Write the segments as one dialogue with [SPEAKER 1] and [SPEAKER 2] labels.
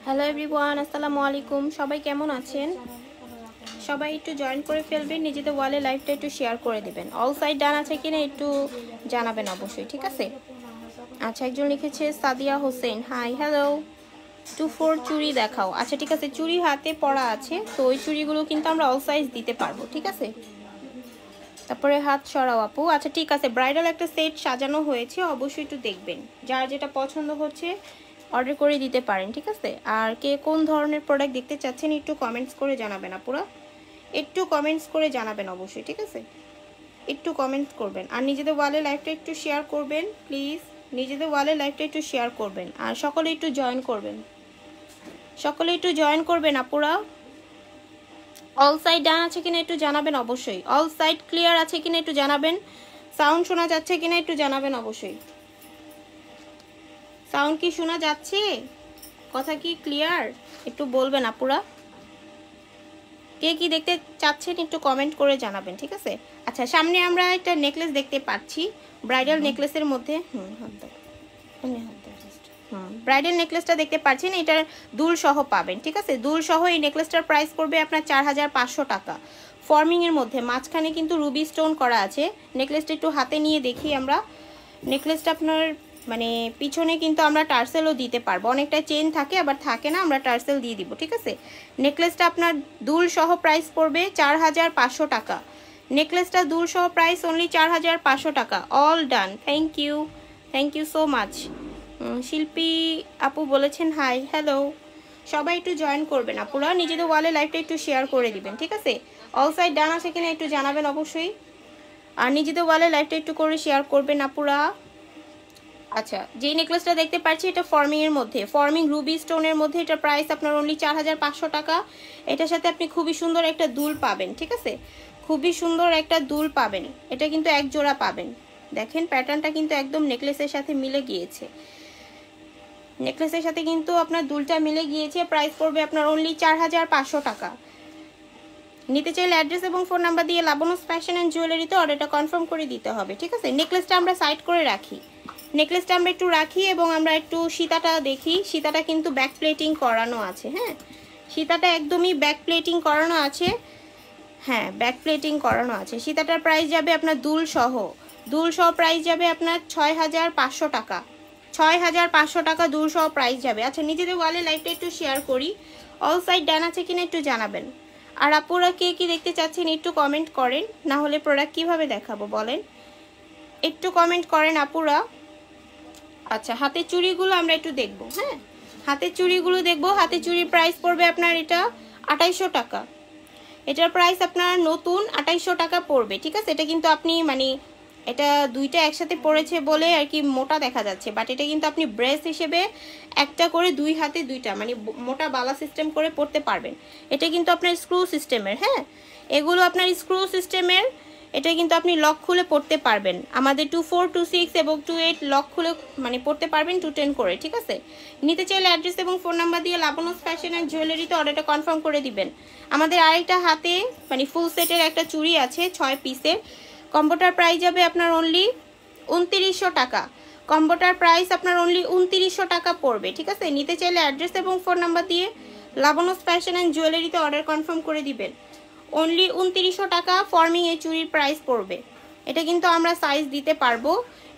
[SPEAKER 1] Hello everyone, আসসালামু আলাইকুম। সবাই কেমন আছেন? সবাই একটু জয়েন করে ফেলবেন, নিজেদের ওয়ালে লাইভটা একটু শেয়ার করে দিবেন। অল সাইড ডান আছে কিনা একটু জানাবেন অবশ্যই, ঠিক আছে? আচ্ছা, একজন লিখেছে সাদিয়া হোসেন, হাই হ্যালো। 24 চুড়ি দেখাও। আচ্ছা ঠিক আছে, চুড়ি হাতে পরা আছে, তো ওই চুড়িগুলো কিন্তু আমরা অল সাইজ দিতে পারবো, ঠিক আছে? তারপরে হাত সরাও আপু। আচ্ছা ঠিক আছে, ব্রাইডাল একটা সেট সাজানো হয়েছে, অবশ্যই একটু দেখবেন। যার যেটা পছন্দ হচ্ছে অর্ডার করে দিতে পারেন, ঠিক আছে? আর কে কোন ধরনের প্রোডাক্ট দেখতে চাচ্ছেন একটু কমেন্টস করে জানাবেন আপুরা, একটু কমেন্টস করে জানাবেন অবশ্যই, ঠিক আছে? একটু কমেন্টস করবেন। আর নিজেদের ওয়ালে লাইভটা একটু শেয়ার করবেন প্লিজ, নিজেদের ওয়ালে লাইভটা একটু শেয়ার করবেন। আর সকলে একটু জয়েন করবেন, সকলে একটু জয়েন করবেন আপুরা। অল সাইড ডান আছে কিনা একটু জানাবেন অবশ্যই, অল সাইড ক্লিয়ার আছে কিনা একটু জানাবেন, সাউন্ড শোনা যাচ্ছে কিনা একটু জানাবেন অবশ্যই। সাউন্ড কি শোনা যাচ্ছে? কথা কি ক্লিয়ার? একটু বলবেন আপুরা, কে কি দেখতে চাচ্ছেন একটু কমেন্ট করে জানাবেন, ঠিক আছে? আচ্ছা, সামনে আমরা একটা নেকলেস দেখতে পাচ্ছি, ব্রাইডাল নেকলেসের মধ্যে ব্রাইডাল নেকলেসটা দেখতে পাচ্ছেন, এটার দুল সহ পাবেন, ঠিক আছে? দুল সহ এই নেকলেসটার প্রাইস পড়বে আপনার 4500 টাকা। ফর্মিংয়ের মধ্যে মাঝখানে কিন্তু রুবি স্টোন করা আছে। নেকলেসটা একটু হাতে নিয়ে দেখি আমরা। নেকলেসটা আপনার মানে পিছনে কিন্তু আমরা টার্সেলও দিতে পারবো, অনেকটা চেন থাকে আবার থাকে না, আমরা টার্সেল দিয়ে দিব, ঠিক আছে? নেকলেসটা আপনার দুল সহ প্রাইস পড়বে 4500 টাকা। নেকলেসটা দুল সহ প্রাইস অনলি 4500 টাকা। All done, thank you so much. Shilpi আপু বলেছেন হাই হ্যালো। সবাই একটু জয়েন করবেন আপুরা, নিজেদের ওয়ালে লাইভটা একটু শেয়ার করে দিবেন, ঠিক আছে? অল সাইড ডান আছে কিনা একটু জানাবেন অবশ্যই। আর নিজেদের ওয়ালে লাইভটা একটু করে শেয়ার করবেন আপুরা। আচ্ছা, যে নেকলেসটা দেখতে পাচ্ছি এটা ফর্মিংয়ের মধ্যে, ফর্মিং রুবি স্টোনের মধ্যে, এটা প্রাইস আপনার অনলি 4500 টাকা। এটার সাথে আপনি খুবই সুন্দর একটা দুল পাবেন, ঠিক আছে? খুবই সুন্দর একটা দুল পাবেন, এটা কিন্তু এক জোড়া পাবেন। দেখেন প্যাটার্নটা কিন্তু একদম নেকলেসের সাথে মিলে গিয়েছে, নেকলেসের সাথে কিন্তু আপনার দুলটা মিলে গিয়েছে। প্রাইস পড়বে আপনার অনলি 4500 টাকা। নিতে চাইলে অ্যাড্রেস এবং ফোন নাম্বার দিয়ে লাবণ্য ফ্যাশন অ্যান্ড জুয়েলারিতে অর্ডারটা কনফার্ম করে দিতে হবে, ঠিক আছে? নেকলেসটা আমরা সাইড করে রাখি, নেকলেসটা আমরা একটু রাখি এবং আমরা একটু সীতাটা দেখি। সীতাটা কিন্তু ব্যাক প্লেটিং করানো আছে, হ্যাঁ, সীতাটা একদমই ব্যাক প্লেটিং করানো আছে, হ্যাঁ ব্যাক প্লেটিং করানো আছে। সীতাটার প্রাইস যাবে আপনার দুল সহ, দুল সহ প্রাইস যাবে আপনার 6500 টাকা। 6500 টাকা দুল সহ প্রাইস যাবে। আচ্ছা, নিজেদের ওয়ালে লাইভটা একটু শেয়ার করি, অল সাইড ডান আছে কিনা একটু জানাবেন। আর আপুরা কে কি দেখতে চাচ্ছেন একটু কমেন্ট করেন, না হলে প্রোডাক্ট কিভাবে দেখাবো বলেন, একটু কমেন্ট করেন আপুরা। আচ্ছা, হাতের চুড়িগুলো আমরা একটু দেখবো, হ্যাঁ হাতের চুড়িগুলো দেখবো। হাতের চুড়ির প্রাইস পড়বে আপনার এটা 2800 টাকা। এটার প্রাইস আপনার নতুন 2800 টাকা পড়বে, ঠিক আছে? এটা কিন্তু আপনি মানে এটা দুইটা একসাথে পড়েছে বলে আর কি মোটা দেখা যাচ্ছে, বাট এটা কিন্তু আপনি ব্রেস হিসেবে একটা করে দুই হাতে দুইটা মানে মোটা বালা সিস্টেম করে পড়তে পারবেন। এটা কিন্তু আপনার স্ক্রু সিস্টেমের, হ্যাঁ এগুলো আপনার স্ক্রু সিস্টেমের। এটা কিন্তু আপনি লক খুলে পড়তে পারবেন, আমাদের 24, 26 এবং 28 লক খুলে মানে পড়তে পারবেন 210 করে, ঠিক আছে? নিতে চাইলে অ্যাড্রেস এবং ফোন নাম্বার দিয়ে লাবণ্য ফ্যাশন অ্যান্ড জুয়েলারিতে অর্ডারটা কনফার্ম করে দিবেন। আমাদের আরেকটা হাতে মানে ফুল সেটের একটা চুড়ি আছে 6 পিসের, কম্বোটার প্রাইস যাবে আপনার অনলি 2900 টাকা। কম্বোটার প্রাইস আপনার অনলি 2900 টাকা পড়বে, ঠিক আছে। নিতে চাইলে অ্যাড্রেস এবং ফোন নাম্বার দিয়ে লাবণ্যস ফ্যাশন অ্যান্ড জুয়েলারিতে অর্ডার কনফার্ম করে দিবেন। অনলি 2900 টাকা ফর্মিং এই চুড়ির প্রাইস পড়বে। এটা কিন্তু আমরা সাইজ দিতে পারবো,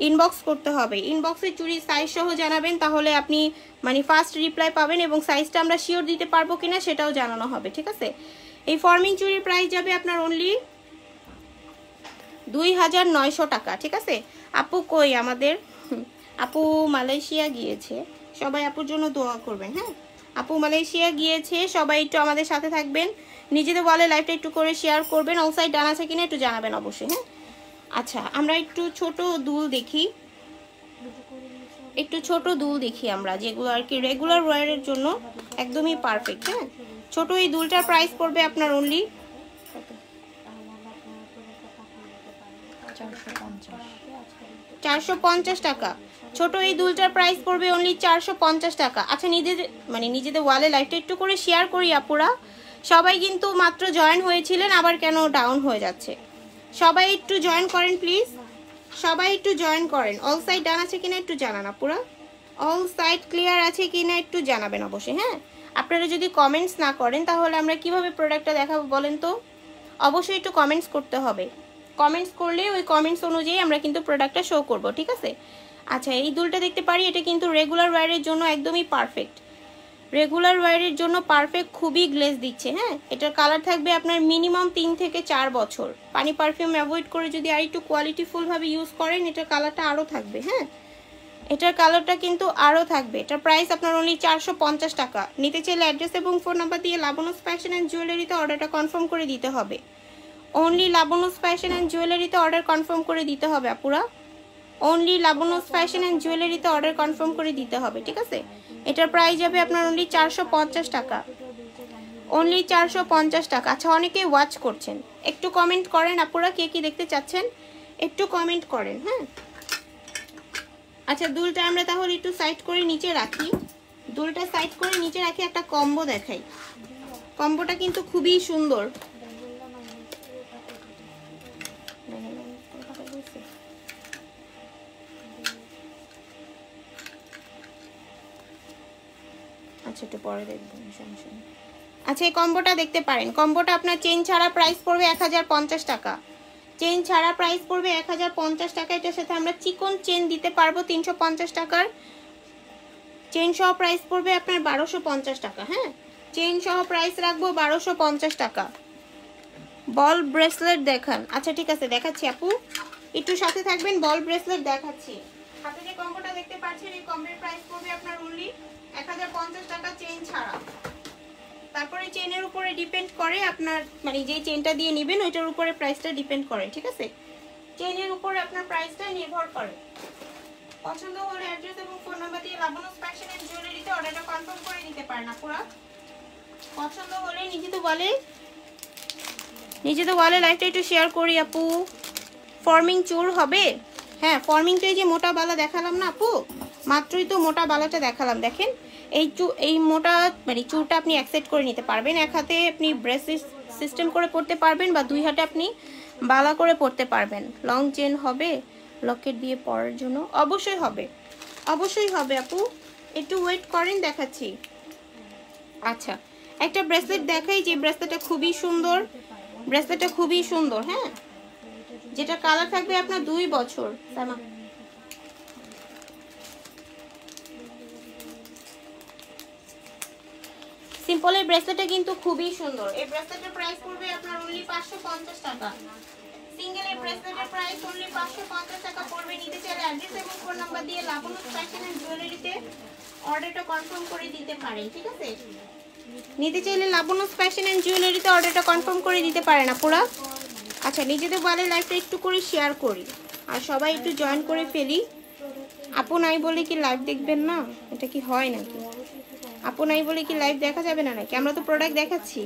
[SPEAKER 1] ইনবক্স করতে হবে। ইনবক্সে চুড়ির সাইজ সহ জানাবেন, তাহলে আপনি মানে ফার্স্ট রিপ্লাই পাবেন এবং সাইজটা আমরা শিওর দিতে পারবো কিনা সেটাও জানানো হবে, ঠিক আছে। এই ফর্মিং চুড়ির প্রাইস যাবে আপনার অনলি 2900 টাকা, ঠিক আছে। আপু কই আমাদের? আপু মালয়েশিয়া গিয়েছে, সবাই আপুর জন্য দোয়া করবেন। হ্যাঁ, আপু মালয়েশিয়া গিয়েছে, সবাই একটু আমাদের সাথে থাকবেন। নিজেদের বলে লাইভটা একটু করে শেয়ার করবেন। অল সাইড ডান আছে কিনা একটু জানাবেন অবশ্যই। হ্যাঁ, আচ্ছা আমরা একটু ছোট দুল দেখি, একটু ছোট দুল দেখি আমরা, যেগুলো আর কি রেগুলার ওয়্যারের জন্য একদমই পারফেক্ট। হ্যাঁ, ছোট এই দুলটার প্রাইস পড়বে আপনার অনলি 450 টাকা। ছোট এই দুলটার প্রাইস পড়বে অনলি 450 টাকা। আচ্ছা নিজেদের ওয়ালে লাইভটা একটু করে শেয়ার করি আপুরা। সবাই কিন্তু মাত্র জয়েন হয়েছিলেন, আবার কেন ডাউন হয়ে যাচ্ছে? সবাই একটু জয়েন করেন প্লিজ, সবাই একটু জয়েন করেন। অল সাইড ডান আছে কিনা একটু জানান আপুরা, অল সাইড ক্লিয়ার আছে কিনা একটু জানাবেন অবশ্যই। হ্যাঁ, আপনারা যদি কমেন্টস না করেন তাহলে আমরা কিভাবে প্রোডাক্টটা দেখাবো বলেন তো? অবশ্যই একটু কমেন্টস করতে হবে। কমেন্টস করলে ওই কমেন্টস অনুযায়ী আমরা কিন্তু প্রোডাক্টটা শো করব, ঠিক আছে। আচ্ছা এই দুলটা দেখতে পারি, এটা কিন্তু রেগুলার ওয়্যারের জন্য একদমই পারফেক্ট, রেগুলার ওয়্যারের জন্য পারফেক্ট, খুবই গ্লেজ দিচ্ছে। হ্যাঁ, এটার কালার থাকবে আপনার মিনিমাম 3 থেকে 4 বছর। পানি পারফিউম অ্যাভয়েড করে যদি আর একটু কোয়ালিটিফুলভাবে ইউজ করেন, এটার কালারটা আরও থাকবে। হ্যাঁ, এটার কালারটা কিন্তু আরও থাকবে। এটার প্রাইস আপনার অনলি 450 টাকা। নিতে চাইলে অ্যাড্রেস এবং ফোন নাম্বার দিয়ে লাবণ্যস ফ্যাশন অ্যান্ড জুয়েলারিতে অর্ডারটা কনফার্ম করে দিতে হবে। অনলি লাবণ্যস ফ্যাশন অ্যান্ড জুয়েলারিতে অর্ডার কনফার্ম করে দিতে হবে আপুরা। অনলি লাবণ্যস ফ্যাশন অ্যান্ড জুয়েলারিতে অর্ডার কনফার্ম করে দিতে হবে, ঠিক আছে। এটার প্রাইস যাবে আপনার অনলি 450 টাকা, অনলি 450 টাকা। আচ্ছা অনেকে ওয়াচ করছেন, একটু কমেন্ট করেন আপুরা, কে কি দেখতে চাচ্ছেন একটু কমেন্ট করেন। হ্যাঁ, আচ্ছা দুলটা আমরা তাহলে একটু সাইড করে নিচে রাখি, দুলটা সাইড করে নিচে রাখি, একটা কম্বো দেখাই। কম্বোটা কিন্তু খুবই সুন্দর। আচ্ছা একটু পরে দেখবেন, সমস্যা নেই। আচ্ছা এই কম্বোটা দেখতে পারেন, কম্বোটা আপনার চেন ছাড়া প্রাইস পড়বে 1050 টাকা। চেন ছাড়া প্রাইস পড়বে 1050 টাকা। এটার সাথে আমরা চিকন চেন দিতে পারবো 350 টাকার। চেন সহ প্রাইস পড়বে আপনার 1250 টাকা। হ্যাঁ, চেন সহ প্রাইস রাখবো 1250 টাকা। বল ব্রেসলেট দেখান। আচ্ছা ঠিক আছে দেখাচ্ছি আপু, একটু সাথে থাকবেন, বল ব্রেসলেট দেখাচ্ছি। হাতে যে কম্বোটা দেখতে পাচ্ছেন, এই কম্বোর প্রাইস পড়বে আপনার অনলি 1050 টাকা চেন ছাড়া। তারপরে চেনের উপরে ডিপেন্ড করে আপনার মানে যেই চেনটা দিয়ে নেবেন ওইটার উপরে প্রাইসটা ডিপেন্ড করে, ঠিক আছে। চেনের উপরে আপনার প্রাইসটা নির্ভর করে। পছন্দ হলে অ্যাড্রেস এবং ফোন নাম্বার দিয়ে লাবণ্যস ফ্যাশন এন্ড জুয়েলারিতে অর্ডারটা কনফার্ম করে নিতে পারেন আপুরা। পছন্দ হলে নিজে তো বলে লাইভটা একটু শেয়ার করি আপু। ফর্মিং চুর হবে। হ্যাঁ, ফর্মিংটা এই যে মোটা বালা দেখালাম না আপু, মাত্রই তো মোটা বালাটা দেখালাম। দেখেন এই মোটা মানে চুরটা আপনি অ্যাকসেপ্ট করে নিতে পারবেন। এক হাতে আপনি ব্রেসলেট সিস্টেম করে পড়তে পারবেন বা দুই হাতে আপনি বালা করে পড়তে পারবেন। লং চেন হবে লকেট দিয়ে পরার জন্য, অবশ্যই হবে, অবশ্যই হবে আপু, একটু ওয়েট করেন দেখাচ্ছি। আচ্ছা একটা ব্রেসলেট দেখাই, যে ব্রেসলেটটা খুবই সুন্দর, ব্রেসলেটটা খুবই সুন্দর। হ্যাঁ, যেটা কালার থাকবে আপনার 2 বছর। সিম্পলের ব্রেসলেটটা কিন্তু খুবই সুন্দর। এই ব্রেসলেটের প্রাইস পড়বে আপনার অনলি 550 টাকা। সিঙ্গেলের ব্রেসলেটের প্রাইস অনলি 550 টাকা পড়বে। নিতে চাইলে অ্যাড্রেস এবং ফোন নাম্বার দিয়ে লাবণ্যস ফ্যাশন এন্ড জুয়েলারিতে অর্ডারটা কনফার্ম করে দিতে পারেন, ঠিক আছে। নিতে চাইলে লাবণ্যস ফ্যাশন এন্ড জুয়েলারিতে অর্ডারটা কনফার্ম করে দিতে পারেন আপুরা। আচ্ছা নিজেদের বলে লাইভটা একটু করে শেয়ার করি আর সবাই একটু জয়েন করে ফেলি। আপু নাই বলে কি লাইভ দেখবেন না? এটা কি হয় নাকি? আপু নাই বলে কি লাইভ দেখা যাবে না নাকি? আমরা তো প্রোডাক্ট দেখাচ্ছি,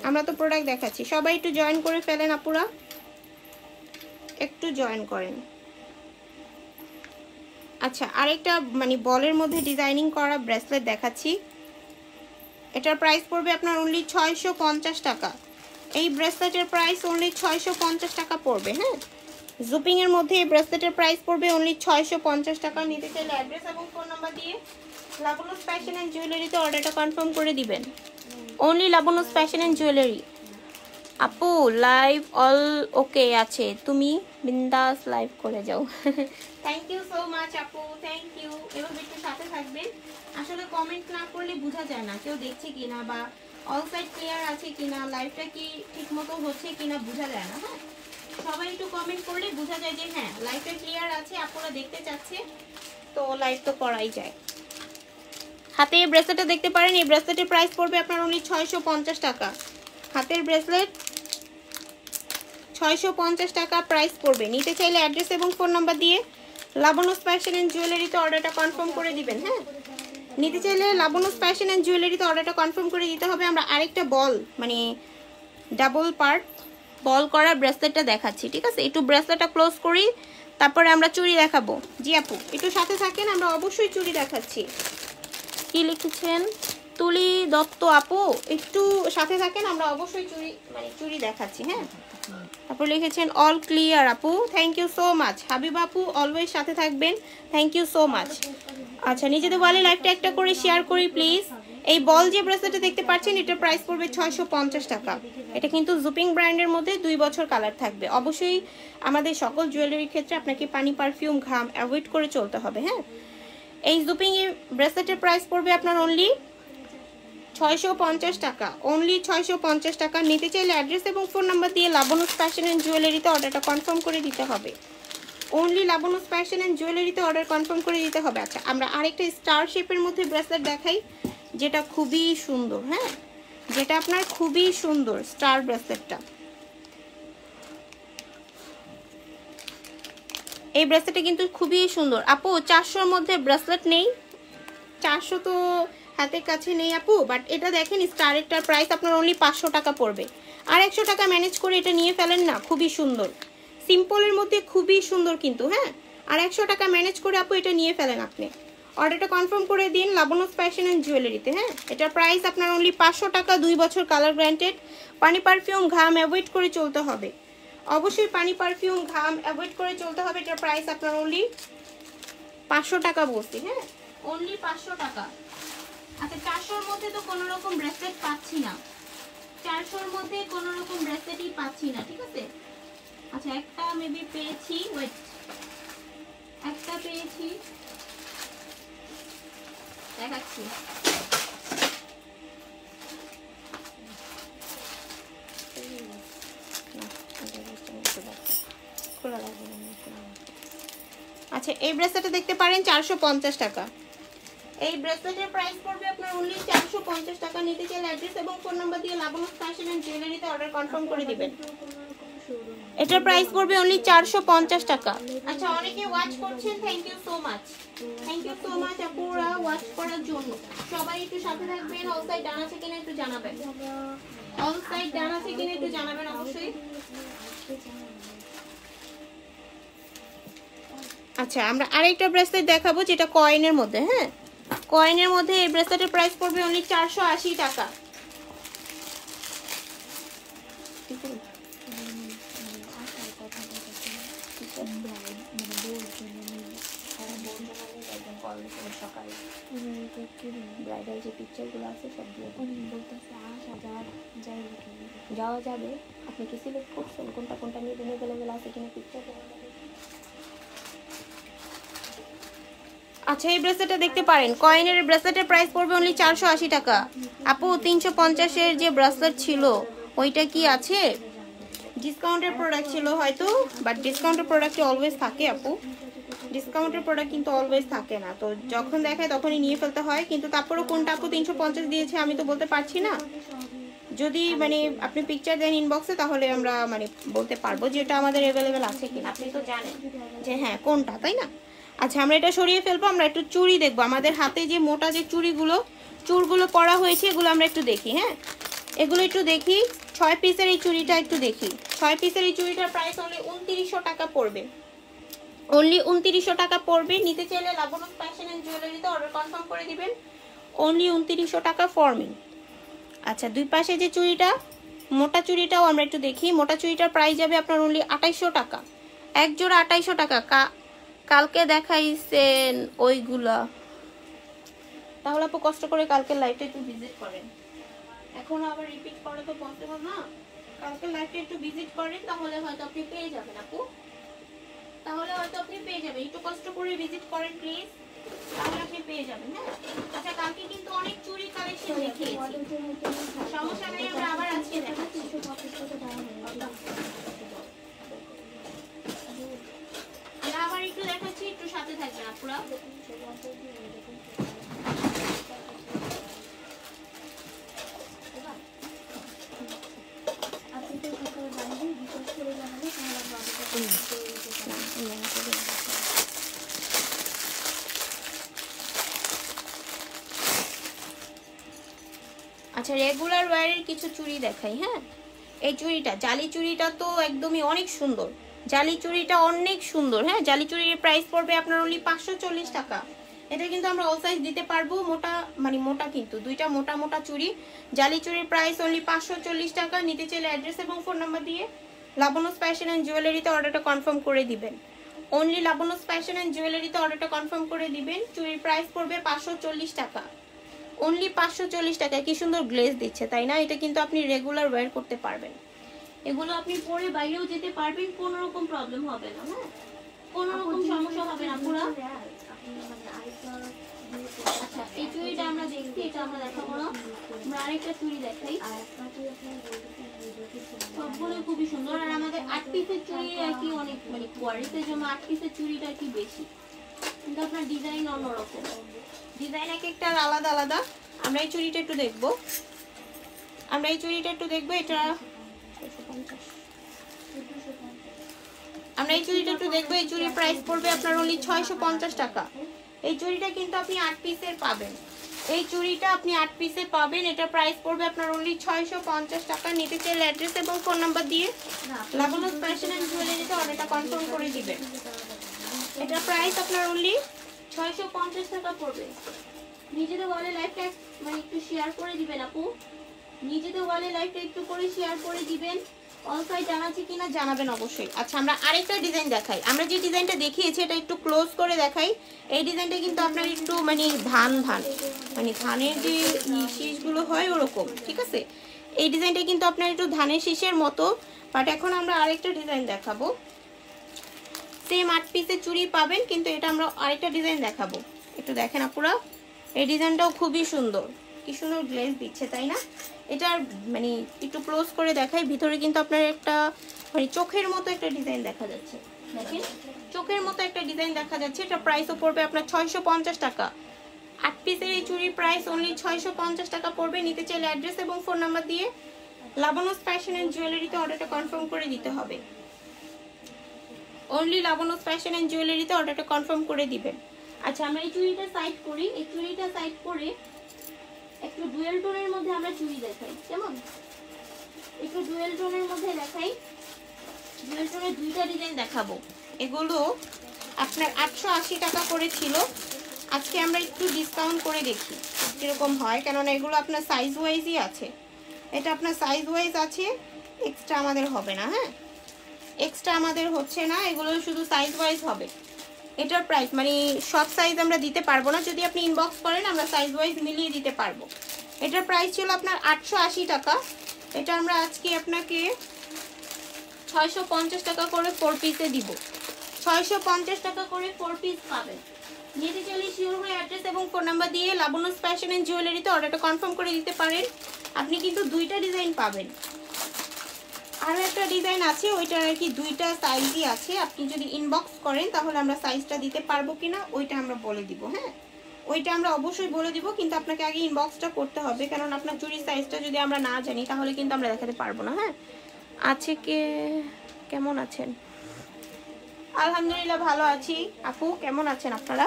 [SPEAKER 1] আমরা তো প্রোডাক্ট দেখাচ্ছি। সবাই একটু জয়েন করে ফেলেন আপুরা, একটু জয়েন করেন। আচ্ছা আরেকটা মানে বলের মধ্যে ডিজাইনিং করা ব্রেসলেট দেখাচ্ছি। এটার প্রাইস পড়বে আপনার অনলি 650 টাকা। এই ব্রেসলেটের প্রাইস অনলি 650 টাকা পড়বে। হ্যাঁ, জুপিং এর মধ্যে এই ব্রেসলেটের প্রাইস পড়বে অনলি 650 টাকা। নিতে চাইলে অ্যাড্রেস এবং ফোন নাম্বার দিয়ে লাবনুস ফ্যাশন এন্ড জুয়েলারিতে অর্ডারটা কনফার্ম করে দিবেন। Only লাবনুস fashion and jewellery. আপু লাইভ অল ওকে আছে, তুমি বিন্দাস লাইভ করে যাও। থ্যাংক ইউ সো মাচ আপু, থ্যাংক ইউ। এভাবে একটু সাথে থাকবেন। আসলে কমেন্ট না করলে বোঝা যায় না কেউ দেখছে কিনা বা অল সাইড ক্লিয়ার আছে কিনা, লাইভটা কি ঠিকমতো হচ্ছে কিনা বোঝা যায় না। হ্যাঁ, সবাই একটু কমেন্ট করলে বোঝা যায় যে হ্যাঁ লাইভটা ক্লিয়ার আছে, আপনারা দেখতে চাচ্ছে, তো লাইভ তো করাই যায়। হাতে এই ব্রেসলেটটা দেখতে পারেন, এই ব্রেসলেটের প্রাইস পড়বে আপনার অনলি 650 টাকা। হাতের ব্রেসলেট 650 টাকা প্রাইস পড়বে। নিতে চাইলে অ্যাড্রেস এবং ফোন নাম্বার দিয়ে লাবনুস ফ্যাশন এন্ড জুয়েলারিতে অর্ডারটা কনফার্ম করে দিবেন। হ্যাঁ, নিতে চাইলে লাবনুস ফ্যাশন এন্ড জুয়েলারিতে অর্ডারটা কনফার্ম করে দিতে হবে। আমরা আরেকটা বল মানে ডাবল পার্ট বল করা ব্রেসলেটটা দেখাচ্ছি, ঠিক আছে? একটু ব্রেসলেটটা ক্লোজ করি, তারপরে আমরা চুড়ি দেখাবো। জি আপু একটু সাথে থাকেন, আমরা অবশ্যই চুড়ি দেখাচ্ছি। কি লিখেছেন তুলি দত্ত আপু, একটু সাথে থাকেন, আমরা অবশ্যই চুড়ি দেখাচ্ছি। হ্যাঁ, তারপর লিখেছেন অল ক্লিয়ার আপু, thank you so much. Habib আপু অলওয়েজ সাথে থাকবেন, থ্যাংক ইউ সো মাচ। আচ্ছা, নিজেদের বলে লাইভটা একটা করে শেয়ার করি প্লিজ। এই বল যে ব্রেসলেটটা দেখতে পাচ্ছেন এটার প্রাইস পড়বে 650 টাকা। এটা কিন্তু জুপিং ব্র্যান্ডের মধ্যে 2 বছর কালার থাকবে। অবশ্যই আমাদের সকল জুয়েলারির ক্ষেত্রে আপনাকে পানি, পারফিউম, ঘাম অ্যাভয়েড করে চলতে হবে। হ্যাঁ, এই জুপিং এর ব্রেসলেটের প্রাইস পড়বে আপনার অনলি 650 টাকা, অনলি 650 টাকা। নিতে চাইলে অ্যাড্রেস এবং ফোন নাম্বার দিয়ে লাবনুস ফ্যাশন এন্ড জুয়েলারিতে অর্ডারটা কনফার্ম করে দিতে হবে। অনলি লাবনুস ফ্যাশন এন্ড জুয়েলারিতে অর্ডার কনফার্ম করে দিতে হবে। আচ্ছা, আমরা আরেকটা স্টার শেপের মধ্যে ব্রেসলেট দেখাই, যেটা খুবই সুন্দর। হ্যাঁ, যেটা আপনার খুবই সুন্দর স্টার ব্রেসলেটটা। এই ব্রেসলেটটা কিন্তু খুবই সুন্দর। আপু 400-র মধ্যে ব্রেসলেট নেই, 400 তো হাতের কাছে নেই আপু, বাট এটা দেখেন স্টারেরটার প্রাইস আপনার অনলি 500 টাকা পড়বে। আর 100 টাকা ম্যানেজ করে এটা নিয়ে ফেলেন না, খুবই সুন্দর, সিম্পলের মধ্যে খুবই সুন্দর কিন্তু। হ্যাঁ, আর 100 টাকা ম্যানেজ করে আপু এটা নিয়ে ফেলেন আপনি। অর্ডারটা কনফার্ম করে দিন লাবনুস ফ্যাশন এন্ড জুয়েলারিতে। হ্যাঁ, এটার প্রাইস আপনার অনলি 500 টাকা, 2 বছর কালার গ্যারান্টেড। পানি, পারফিউম, ঘাম অ্যাভয়েড করে চলতে হবে, অবশ্যই পানি, পারফিউম, ঘাম অ্যাভয়েড করে চলতে হবে। এটার প্রাইস আপনার অনলি 500 টাকা বলছি। হ্যাঁ, অনলি 500 টাকা। আচ্ছা, 400-র মধ্যে তো কোনো রকম ব্রেসলেট পাচ্ছি না, 400-র মধ্যে কোনো রকম ব্রেসলেটই পাচ্ছি না, ঠিক আছে? আচ্ছা, একটা মেবি পেয়েছি, ওয়েট, একটা পেয়েছি, দেখাচ্ছি। আচ্ছা, এই ব্রেসলেটটা দেখতে পারেন 450 টাকা। এই ব্রেসলেটের প্রাইস পড়বে আপনার অনলি 450 টাকা। নিতে চাইলে অ্যাড্রেস এবং ফোন নাম্বার দিয়ে লাবনুস ফ্যাশন এন্ড জুয়েলারিতে অর্ডার কনফার্ম করে দিবেন। এটার প্রাইস পড়বে অনলি 450 টাকা। আচ্ছা, অনেকে ওয়াচ করছেন, thank you so much, thank you so much আপুরা ওয়াচ করার জন্য। সবাই একটু সাথে থাকবেন। অল সাইড ডান আছে কিনা একটু জানাবেন, অল সাইড ডান আছে কিনা একটু জানাবেন অবশ্যই। আচ্ছা, আমরা আরেকটা ব্রেসলেট দেখাবো যেটা কয়েনের মধ্যে। হ্যাঁ, কয়েনের মধ্যে এই ব্রেসলেটের প্রাইস পড়বে অনলি 480 টাকা। ব্রাইডাল যে পিকচারগুলো আছে সব দিয়ে যাওয়া যাবে। আপনি কি সিলেক্ট করছেন কোনটা কোনটা নিয়ে অ্যাভেলেবেল আছে কিনা পিকচার? আচ্ছা, এই ব্রেসলেটটা দেখতে পারেন, কয়েনের ব্রেসলেটের প্রাইস পড়বে অনলি 480 টাকা। আপু 350-এর যে ব্রেসলেট ছিল ওইটা কি আছে? ডিসকাউন্টের প্রোডাক্ট ছিল হয়তো, বাট ডিসকাউন্টের প্রোডাক্ট অলওয়েজ থাকে আপু, ডিসকাউন্টের প্রোডাক্ট কিন্তু অলওয়েজ থাকে না, তো যখন দেখায় তখনই নিয়ে ফেলতে হয়। কিন্তু তারপরেও কোনটা আপু 350 দিয়েছে আমি তো বলতে পারছি না। যদি মানে আপনি পিকচার দেন ইনবক্সে, তাহলে আমরা মানে বলতে পারবো যে এটা আমাদের অ্যাভেলেবেল আছে কিনা। আপনি তো জানেন যে হ্যাঁ কোনটা, তাই না? আচ্ছা, আমরা এটা সরিয়ে ফেলবো, আমরা একটু চুড়ি দেখবো। আমাদের হাতে যে মোটা যে চুড়গুলো পরা হয়েছে এগুলো আমরা একটু দেখি। হ্যাঁ, এগুলো একটু দেখি। 6 পিসের এই চুড়িটা একটু দেখি। 6 পিসের এই চুড়িটার প্রাইস অনলি 2900 টাকা পড়বে, অনলি 2900 টাকা পড়বে। নিতে চাইলে লাবনুস ফ্যাশন এন্ড জুয়েলারিতে অর্ডার কনফার্ম করে দিবেন, অনলি 2900 টাকা ফর্মিং। আচ্ছা, দুই পাশে যে চুড়িটা, মোটা চুড়িটাও আমরা একটু দেখি। মোটা চুড়িটার প্রাইস যাবে আপনার অনলি 2800 টাকা। এক জোড়া 2800 টাকা। কালকে দেখাইছেন ওইগুলা, তাহলে আপু কষ্ট করে কালকে লাইভটা একটু ভিজিট করেন। এখন আবার রিপিট করা তো পসিবল না, কালকে লাইভটা একটু ভিজিট করেন, তাহলে হয়তো আপনি পেয়ে যাবেন আপু, তাহলে হয়তো আপনি পেয়ে যাবেন। একটু কষ্ট করে ভিজিট করেন প্লিজ, তাহলে আপনি পেয়ে যাবেন। হ্যাঁ আচ্ছা, কালকে কিন্তু অনেক চুড়ি কালেকশন দেখিয়েছি, সমস্যা নেই, আমরা আবার আজকে দেখাচ্ছি। আবার একটু দেখাচ্ছি, একটু সাথে থাকবেন আপুরা। আচ্ছা, রেগুলার ওয়্যারের কিছু চুড়ি দেখাই। হ্যাঁ, এই চুড়িটা, জালি চুড়িটা তো একদমই অনেক সুন্দর, জালি চুড়িটা অনেক সুন্দর। হ্যাঁ, জালি চুড়ির প্রাইস পড়বে আপনার অনলি 540 টাকা। এটা কিন্তু আমরা অল সাইজ দিতে পারবো, মোটা মানে মোটা, কিন্তু দুইটা মোটা মোটা চুড়ি। জালি চুড়ির প্রাইস অনলি 540 টাকা। নিতে চাইলে অ্যাড্রেস এবং ফোন নাম্বার দিয়ে লাবণ্যস ফ্যাশন অ্যান্ড জুয়েলারিতে অর্ডারটা কনফার্ম করে দিবেন। অনলি লাবণ্যস ফ্যাশন অ্যান্ড জুয়েলারিতে অর্ডারটা কনফার্ম করে দিবেন। চুড়ির প্রাইস পড়বে 540 টাকা, অনলি 540 টাকা। কি সুন্দর গ্লেজ দিচ্ছে, তাই না? এটা কিন্তু আপনি রেগুলার ওয়্যার করতে পারবেন, এগুলো আপনি পরে বাইরেও যেতে পারবেন, কোনো রকম প্রবলেম হবে না। হ্যাঁ, কোনো রকম সমস্যা হবে না পুরো। আচ্ছা, এই চুড়িটা আমরা দেখছি, এটা আমরা দেখাবো না, আমরা আরেকটা চুড়ি দেখাই। সবগুলো খুবই সুন্দর, আর আমাদের 8 পিসের চুড়ি আর কি অনেক মানে কোয়ালিটির জন্য 8 পিসের চুড়িটা কি বেশি, কিন্তু আপনার ডিজাইন অন্যরকম, ডিজাইন এক একটা আলাদা আলাদা। আমরা এই চুড়িটা একটু দেখবো, আমরা এই চুড়িটা একটু দেখবো। এটা আমরা এই চুড়িটা একটু দেখবো। এই চুড়ির প্রাইস পড়বে আপনার অনলি 650 টাকা। এই চুড়িটা কিন্তু আপনি 8 পিসের পাবেন, এই চুড়িটা আপনি 8 পিসে পাবেন। এটা প্রাইস পড়বে আপনার অনলি 650 টাকা। নিতে চাইলে অ্যাড্রেস এবং ফোন নাম্বার দিয়ে লাবণ্যস ফ্যাশন অ্যান্ড জুয়েলারিতে অর্ডারটা কনফার্ম করে দিবেন। এটা প্রাইস আপনার অনলি 650 টাকা পড়বে। নিজেদের ওয়ালে লাইভটা মানে একটু শেয়ার করে দিবেন আপু, নিজেদের ওয়ালে লাইভটা একটু করে শেয়ার করে দিবেন। অলসাই জানাচ্ছি কিনা জানাবেন অবশ্যই। আচ্ছা, আমরা আরেকটা ডিজাইন দেখাই। আমরা যে ডিজাইনটা দেখিয়েছি এটা একটু ক্লোজ করে দেখাই। এই ডিজাইনটা কিন্তু আপনার একটু মানে ধান মানে ধানের যে শীষগুলো হয় ওরকম, ঠিক আছে? এই ডিজাইনটা কিন্তু আপনার একটু ধানের শীষের মতো, বাট এখন আমরা আরেকটা ডিজাইন দেখাবো। সেম 8 পিসের চুড়ি পাবেন, কিন্তু এটা আমরা আরেকটা ডিজাইন দেখাবো। একটু দেখেন আপুরা, এই ডিজাইনটাও খুবই সুন্দর, কি সুন্দর গ্লেজ দিচ্ছে, তাই না? এটা মানে একটু ক্লোজ করে দেখাই। ভিতরে কিন্তু আপনার একটা মানে চোখের মতো একটা ডিজাইন দেখা যাচ্ছে, দেখেন চোখের মতো একটা ডিজাইন দেখা যাচ্ছে। এটা প্রাইসও পড়বে আপনার 650 টাকা। 8 পিসের এই চুড়ির প্রাইস অনলি 650 টাকা পড়বে। নিতে চাইলে অ্যাড্রেস এবং ফোন নাম্বার দিয়ে লাবণ্যস ফ্যাশন অ্যান্ড জুয়েলারিতে অর্ডারটা কনফার্ম করে দিতে হবে। অনলি লাবণ্যস ফ্যাশন অ্যান্ড জুয়েলারিতে অর্ডারটা কনফার্ম করে দিবেন। আচ্ছা, আমরা এই চুড়িটা সাইড করি। এই চুড়িটা সাইড করে একটু ডুয়েল টোনের মধ্যে আমরা চুড়ি দেখাই, কেমন? একটু ডুয়েল টোনের মধ্যে দেখাই। ডুয়েল টোনের দুইটা ডিজাইন দেখাবো। এগুলো আপনার 880 টাকা করে ছিল, আজকে আমরা একটু ডিসকাউন্ট করে দেখি কিরকম হয়, কেননা এগুলো আপনার সাইজ ওয়াইজই আছে। এটা আপনার সাইজ ওয়াইজ আছে, এক্সট্রা আমাদের হবে না। হ্যাঁ, এক্সট্রা আমাদের হচ্ছে না, এগুলো শুধু সাইজ ওয়াইজ হবে। এটার প্রাইস মানে সব সাইজ আমরা দিতে পারবো না, যদি আপনি ইনবক্স করেন আমরা সাইজ ওয়াইজ মিলিয়ে দিতে পারবো। এটার প্রাইস ছিল আপনার 880 টাকা। এটা আমরা আজকে আপনাকে 650 টাকা করে 4 পিসে দিব। 650 টাকা করে 4 পিস পাবেন। নিতে চাইলে শিওর হয়ে অ্যাড্রেস এবং ফোন নাম্বার দিয়ে লাবণ্যস ফ্যাশন অ্যান্ড জুয়েলারিতে অর্ডারটা কনফার্ম করে দিতে পারেন। আপনি কিন্তু দুইটা ডিজাইন পাবেন। আরও একটা ডিজাইন আছে, ওইটার আর কি দুইটা সাইজই আছে। আপনি যদি ইনবক্স করেন তাহলে আমরা সাইজটা দিতে পারবো কিনা ওইটা আমরা বলে দিব। হ্যাঁ, ওইটা আমরা অবশ্যই বলে দিব, কিন্তু আপনাকে আগে ইনবক্সটা করতে হবে, কারণ আপনার চুরির সাইজটা যদি আমরা না জানি তাহলে কিন্তু আমরা দেখাতে পারবো না। হ্যাঁ, আছে কেমন আছেন? আলহামদুলিল্লাহ ভালো আছি। আপু কেমন আছেন আপনারা?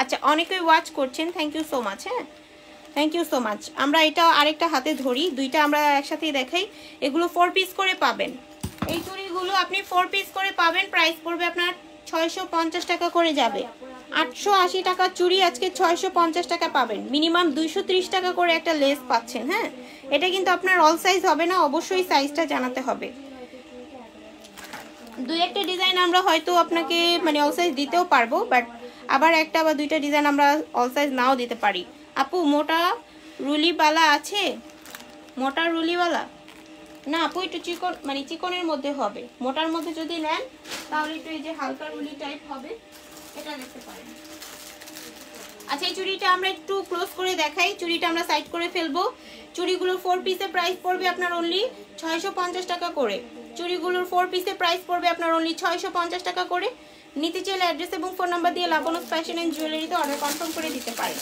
[SPEAKER 1] আচ্ছা, অনেকেই ওয়াচ করছেন, থ্যাংক ইউ সো মাচ। হ্যাঁ, থ্যাংক ইউ সো মাচ। আমরা এটা আরেকটা হাতে ধরি, দুইটা আমরা একসাথেই দেখাই। এগুলো 4 পিস করে পাবেন। এই চুড়িগুলো আপনি 4 পিস করে পাবেন। প্রাইস পড়বে আপনার 650 টাকা করে যাবে। 880 টাকা চুড়ি আজকে 650 টাকা পাবেন। মিনিমাম 230 টাকা করে একটা লেস পাচ্ছেন। হ্যাঁ, এটা কিন্তু আপনার অল সাইজ হবে না, অবশ্যই সাইজটা জানাতে হবে। দুই একটা ডিজাইন আমরা হয়তো আপনাকে মানে অল সাইজ দিতেও পারবো, বাট আবার একটা বা দুইটা ডিজাইন আমরা অল সাইজ নাও দিতে পারি। আপু মোটা রুলিওয়ালা আছে? মোটা রুলিওয়ালা না আপু, একটু চিকন মানে চিকনের মধ্যে হবে। মোটার মধ্যে যদি নেন তাহলে একটু এই যে হালকা রুলি টাইপ হবে, এটা দেখতে পারেন। আচ্ছা, এই চুড়িটা আমরা একটু ক্লোজ করে দেখাই। চুড়িটা আমরা সাইড করে ফেলবো। চুড়িগুলোর 4 পিসের প্রাইস পড়বে আপনার অনলি 650 টাকা করে। চুড়িগুলোর 4 পিসের প্রাইস পড়বে আপনার অনলি 650 টাকা করে। নিতে চাইলে অ্যাড্রেস এবং ফোন নাম্বার দিয়ে লাবণস ফ্যাশন এন্ড জুয়েলারিতে অর্ডার কনফার্ম করে দিতে পারেন।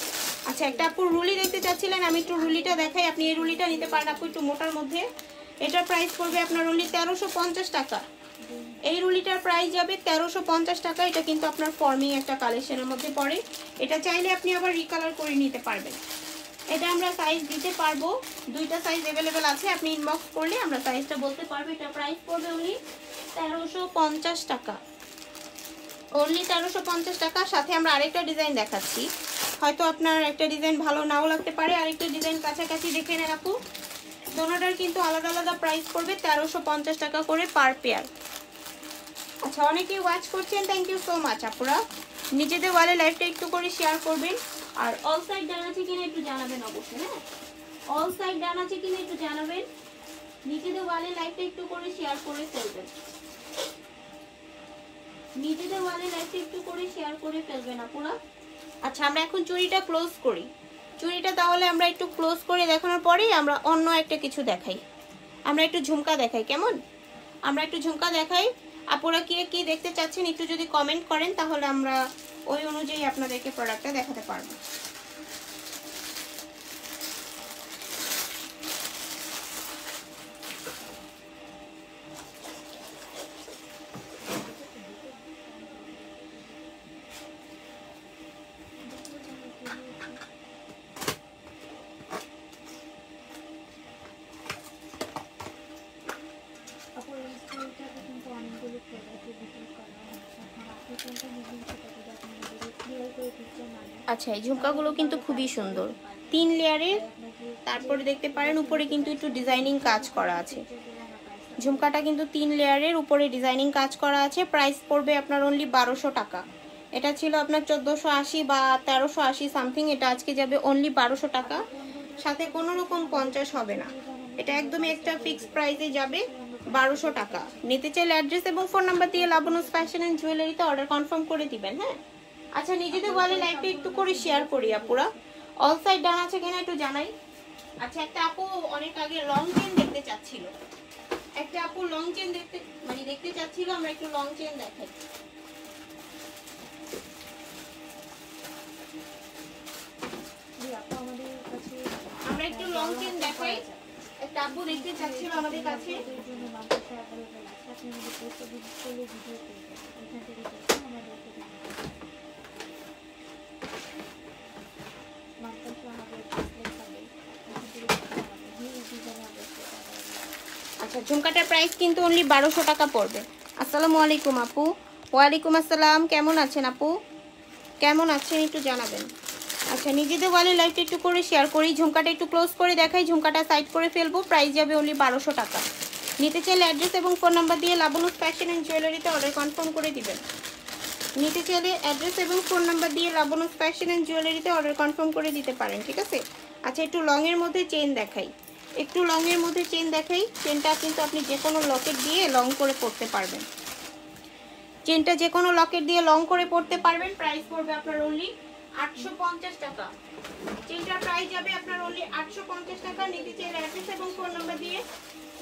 [SPEAKER 1] আচ্ছা, একটা আপু রুলি দেখতে চাচ্ছিলেন, আমি একটু রুলিটা দেখাই। আপনি এই রুলিটা নিতে পারেন আপু, একটু মোটার মধ্যে। এটার প্রাইস পড়বে আপনার অনলি 1350 টাকা। এই রুলিটার প্রাইস যাবে 1350 টাকা। এটা কিন্তু আপনার ফর্মিং একটা কালেকশনের মধ্যে পড়ে। এটা চাইলে আপনি আবার রিকালার করে নিতে পারবেন। এটা আমরা সাইজ দিতে পারবো, দুইটা সাইজ অ্যাভেলেবেল আছে। আপনি ইনবক্স করলে আমরা সাইজটা বলতে পারবো। এটা প্রাইস পড়বে অনলি 1350 টাকা, অনলি 1350 টাকা। সাথে আমরা আরেকটা ডিজাইন দেখাচ্ছি, হয়তো আপনার একটা ডিজাইন ভালো নাও লাগতে পারে, আরেকটা ডিজাইন কাছাকাছি দেখে নেন আপু। দোনোটার কিন্তু আলাদা আলাদা প্রাইস পড়বে 1350 টাকা করে পার পেয়ার। আচ্ছা, অনেকেই ওয়াচ করছেন, থ্যাংক ইউ সো মাচ আপুরা। নিজেদের ওয়ালে লাইভটা একটু করে শেয়ার করবেন। আর অল সাইড ডান আছে কিনা একটু জানাবেন অবশ্যই। হ্যাঁ, অল সাইড ডান আছে কিনা একটু জানাবেন। নিজেদের ওয়ালে লাইভটা একটু করে শেয়ার করে ফেলবেন। নিজেদের ওয়ালে লাইভটা একটু করে শেয়ার করে ফেলবেন আপুরা। আচ্ছা, আমরা এখন চুড়িটা ক্লোজ করি। চুড়িটা তাহলে আমরা একটু ক্লোজ করে দেখানোর পরেই আমরা অন্য একটা কিছু দেখাই। আমরা একটু ঝুমকা দেখাই, কেমন? আমরা একটু ঝুমকা দেখাই। আপুরা কে কি দেখতে চাচ্ছেন একটু যদি কমেন্ট করেন তাহলে আমরা ওই অনুযায়ী আপনাদেরকে প্রোডাক্টটা দেখাতে পারবো। আচ্ছা, এই ঝুমকাগুলো কিন্তু খুবই সুন্দর, 3 লেয়ারের। তারপরে দেখতে পারেন উপরে কিন্তু একটু ডিজাইনিং কাজ করা আছে। ঝুমকাটা কিন্তু 3 লেয়ারের, উপরে ডিজাইনিং কাজ করা আছে। প্রাইস পড়বে আপনার অনলি 1200 টাকা। এটা ছিল আপনার 1480 বা 1380 সামথিং, এটা আজকে যাবে অনলি 1200 টাকা। সাথে কোনো রকম 50 হবে না, এটা একদমই একটা ফিক্সড প্রাইসে যাবে 1200 টাকা। নিতে চাইলে অ্যাড্রেস এবং ফোন নাম্বার দিয়ে লাবণস ফ্যাশন এন্ড জুয়েলারিতে অর্ডার কনফার্ম করে দিবেন। হ্যাঁ, আচ্ছা, নিজেদের ওয়ালে লাইভটা একটু করে শেয়ার করি আপুরা। অল সাইড ডান আছে কিনা একটু জানাই। আচ্ছা, একটা আপু অনেক আগে লং চেন দেখতে চাচ্ছিল, একটা আপু লং চেন দেখতে চাচ্ছিল। আমরা একটু লং চেন দেখাই। আমরা একটু লং চেন দেখাই। একটা আপু দেখতে চাচ্ছিল আমাদের কাছে। আচ্ছা, ঝুমকাটার প্রাইস কিন্তু অনলি 1200 টাকা পড়বে। আসসালামু আলাইকুম আপু। ওয়ালাইকুম আসসালাম, কেমন আছেন আপু? কেমন আছেন একটু জানাবেন। আচ্ছা, নিজেদের ওয়ালে লাইভটা একটু করে শেয়ার করি। ঝুমকাটা একটু ক্লোজ করে দেখাই। ঝুমকাটা সাইড করে ফেলবো, প্রাইস যাবে অনলি 1200 টাকা। নিতে চাইলে অ্যাড্রেস এবং ফোন নাম্বার দিয়ে লাবণস ফ্যাশন এন্ড জুয়েলারিতে অর্ডার কনফার্ম করে দিবেন। নিতে চাইলে অ্যাড্রেস এবং ফোন নাম্বার দিয়ে লাবণস ফ্যাশন এন্ড জুয়েলারিতে অর্ডার কনফার্ম করে দিতে পারেন, ঠিক আছে? আচ্ছা, একটু লংয়ের মধ্যে চেন দেখাই। একটু লংয়ের মধ্যে চেন দেখাই। চেনটা কিন্তু আপনি যে কোনো লকেট দিয়ে লং করে পড়তে পারবেন। চেনটা যে কোনো লকেট দিয়ে লং করে পড়তে পারবেন। প্রাইস পড়বে আপনার অনলি 850 টাকা। চেনটার প্রাইস যাবে আপনার অনলি 850 টাকা। নিতে চাইলে অ্যাড্রেস এবং ফোন নাম্বার দিয়ে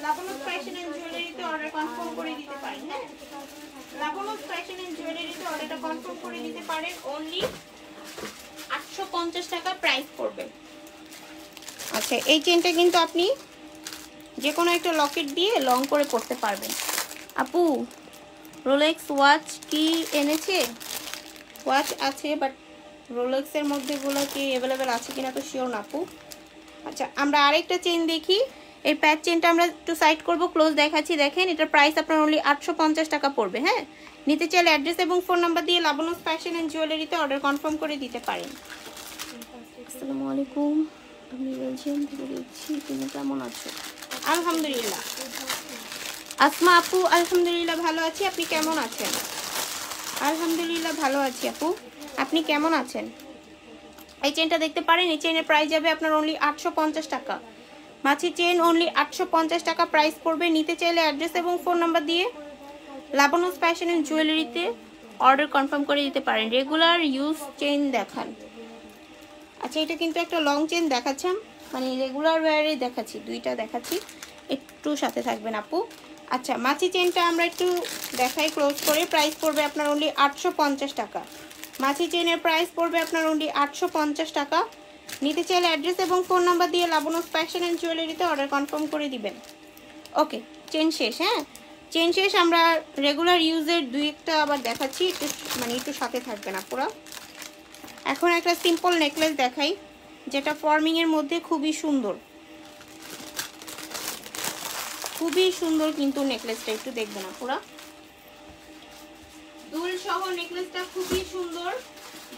[SPEAKER 1] লাবণস ফ্যাশন এন্ড জুয়েলারিতে অর্ডার কনফার্ম করে দিতে পারেন। হ্যাঁ, লাবণস ফ্যাশন এন্ড জুয়েলারিতে অর্ডারটা কনফার্ম করে দিতে পারেন। অনলি 850 টাকা প্রাইস পড়বে। আচ্ছা, এই চেনটা কিন্তু আপনি যে কোনো একটা লকেট দিয়ে লং করে পড়তে পারবেন। আপু রোলেক্স ওয়াচ কি এনেছে? ওয়াচ আছে, বাট রোলেক্সের মধ্যে গুলো কি অ্যাভেলেবেল আছে কিনা তো শিওর না আপু। আচ্ছা, আমরা আরেকটা চেন দেখি। এই প্যাচ চেনটা আমরা একটু সাইড করব, ক্লোজ দেখাচ্ছি। দেখেন এটার প্রাইস আপনার অনলি 850 টাকা পড়বে। হ্যাঁ, নিতে চাইলে অ্যাড্রেস এবং ফোন নাম্বার দিয়ে লাবণ্য ফ্যাশন অ্যান্ড জুয়েলারিতে অর্ডার কনফার্ম করে দিতে পারেন। আসসালামু আলাইকুম, আমি বেলজিয়াম থেকে দেখছি, তুমি কেমন আছো? আলহামদুলিল্লাহ। আসমা আপু আলহামদুলিল্লাহ ভালো আছি, আপনি কেমন আছেন? আলহামদুলিল্লাহ ভালো আছি আপু, আপনি কেমন আছেন? এই চেনটা দেখতে পারেন, এই চেনের প্রাইস যাবে আপনার অনলি 850 টাকা। মাছি চেন অনলি 850 টাকা প্রাইস পড়বে। নিতে চাইলে অ্যাড্রেস এবং ফোন নাম্বার দিয়ে লাবণ্য ফ্যাশন অ্যান্ড জুয়েলারিতে অর্ডার কনফার্ম করে দিতে পারেন। রেগুলার ইউজ চেন দেখান। আচ্ছা, এটা কিন্তু একটা লং চেন দেখাচ্ছি, মানে রেগুলার ওয়্যারে দেখাচ্ছি, দুইটা দেখাচ্ছি, একটু সাথে থাকবেন আপু। আচ্ছা, মাছি চেনটা আমরা একটু দেখাই ক্লোজ করে। প্রাইস পড়বে আপনার অনলি 850 টাকা। মাছি চেনের প্রাইস পড়বে আপনার অনলি 850 টাকা। নিতে চাইলে অ্যাড্রেস এবং ফোন নাম্বার দিয়ে লাবণ্য ফ্যাশন অ্যান্ড জুয়েলারিতে অর্ডার কনফার্ম করে দিবেন। ওকে, চেন শেষ। হ্যাঁ, চেন শেষ। আমরা রেগুলার ইউজের দুই একটা আবার দেখাচ্ছি, একটু মানে একটু সাথে থাকবেন আপুরা। এখন একটা সিম্পল নেকলেস দেখাই, যেটা ফর্মিংয়ের মধ্যে খুবই সুন্দর, খুবই সুন্দর কিন্তু নেকলেসটা একটু দেখবেন আপুরা। দুল সহ নেকলেসটা খুবই সুন্দর।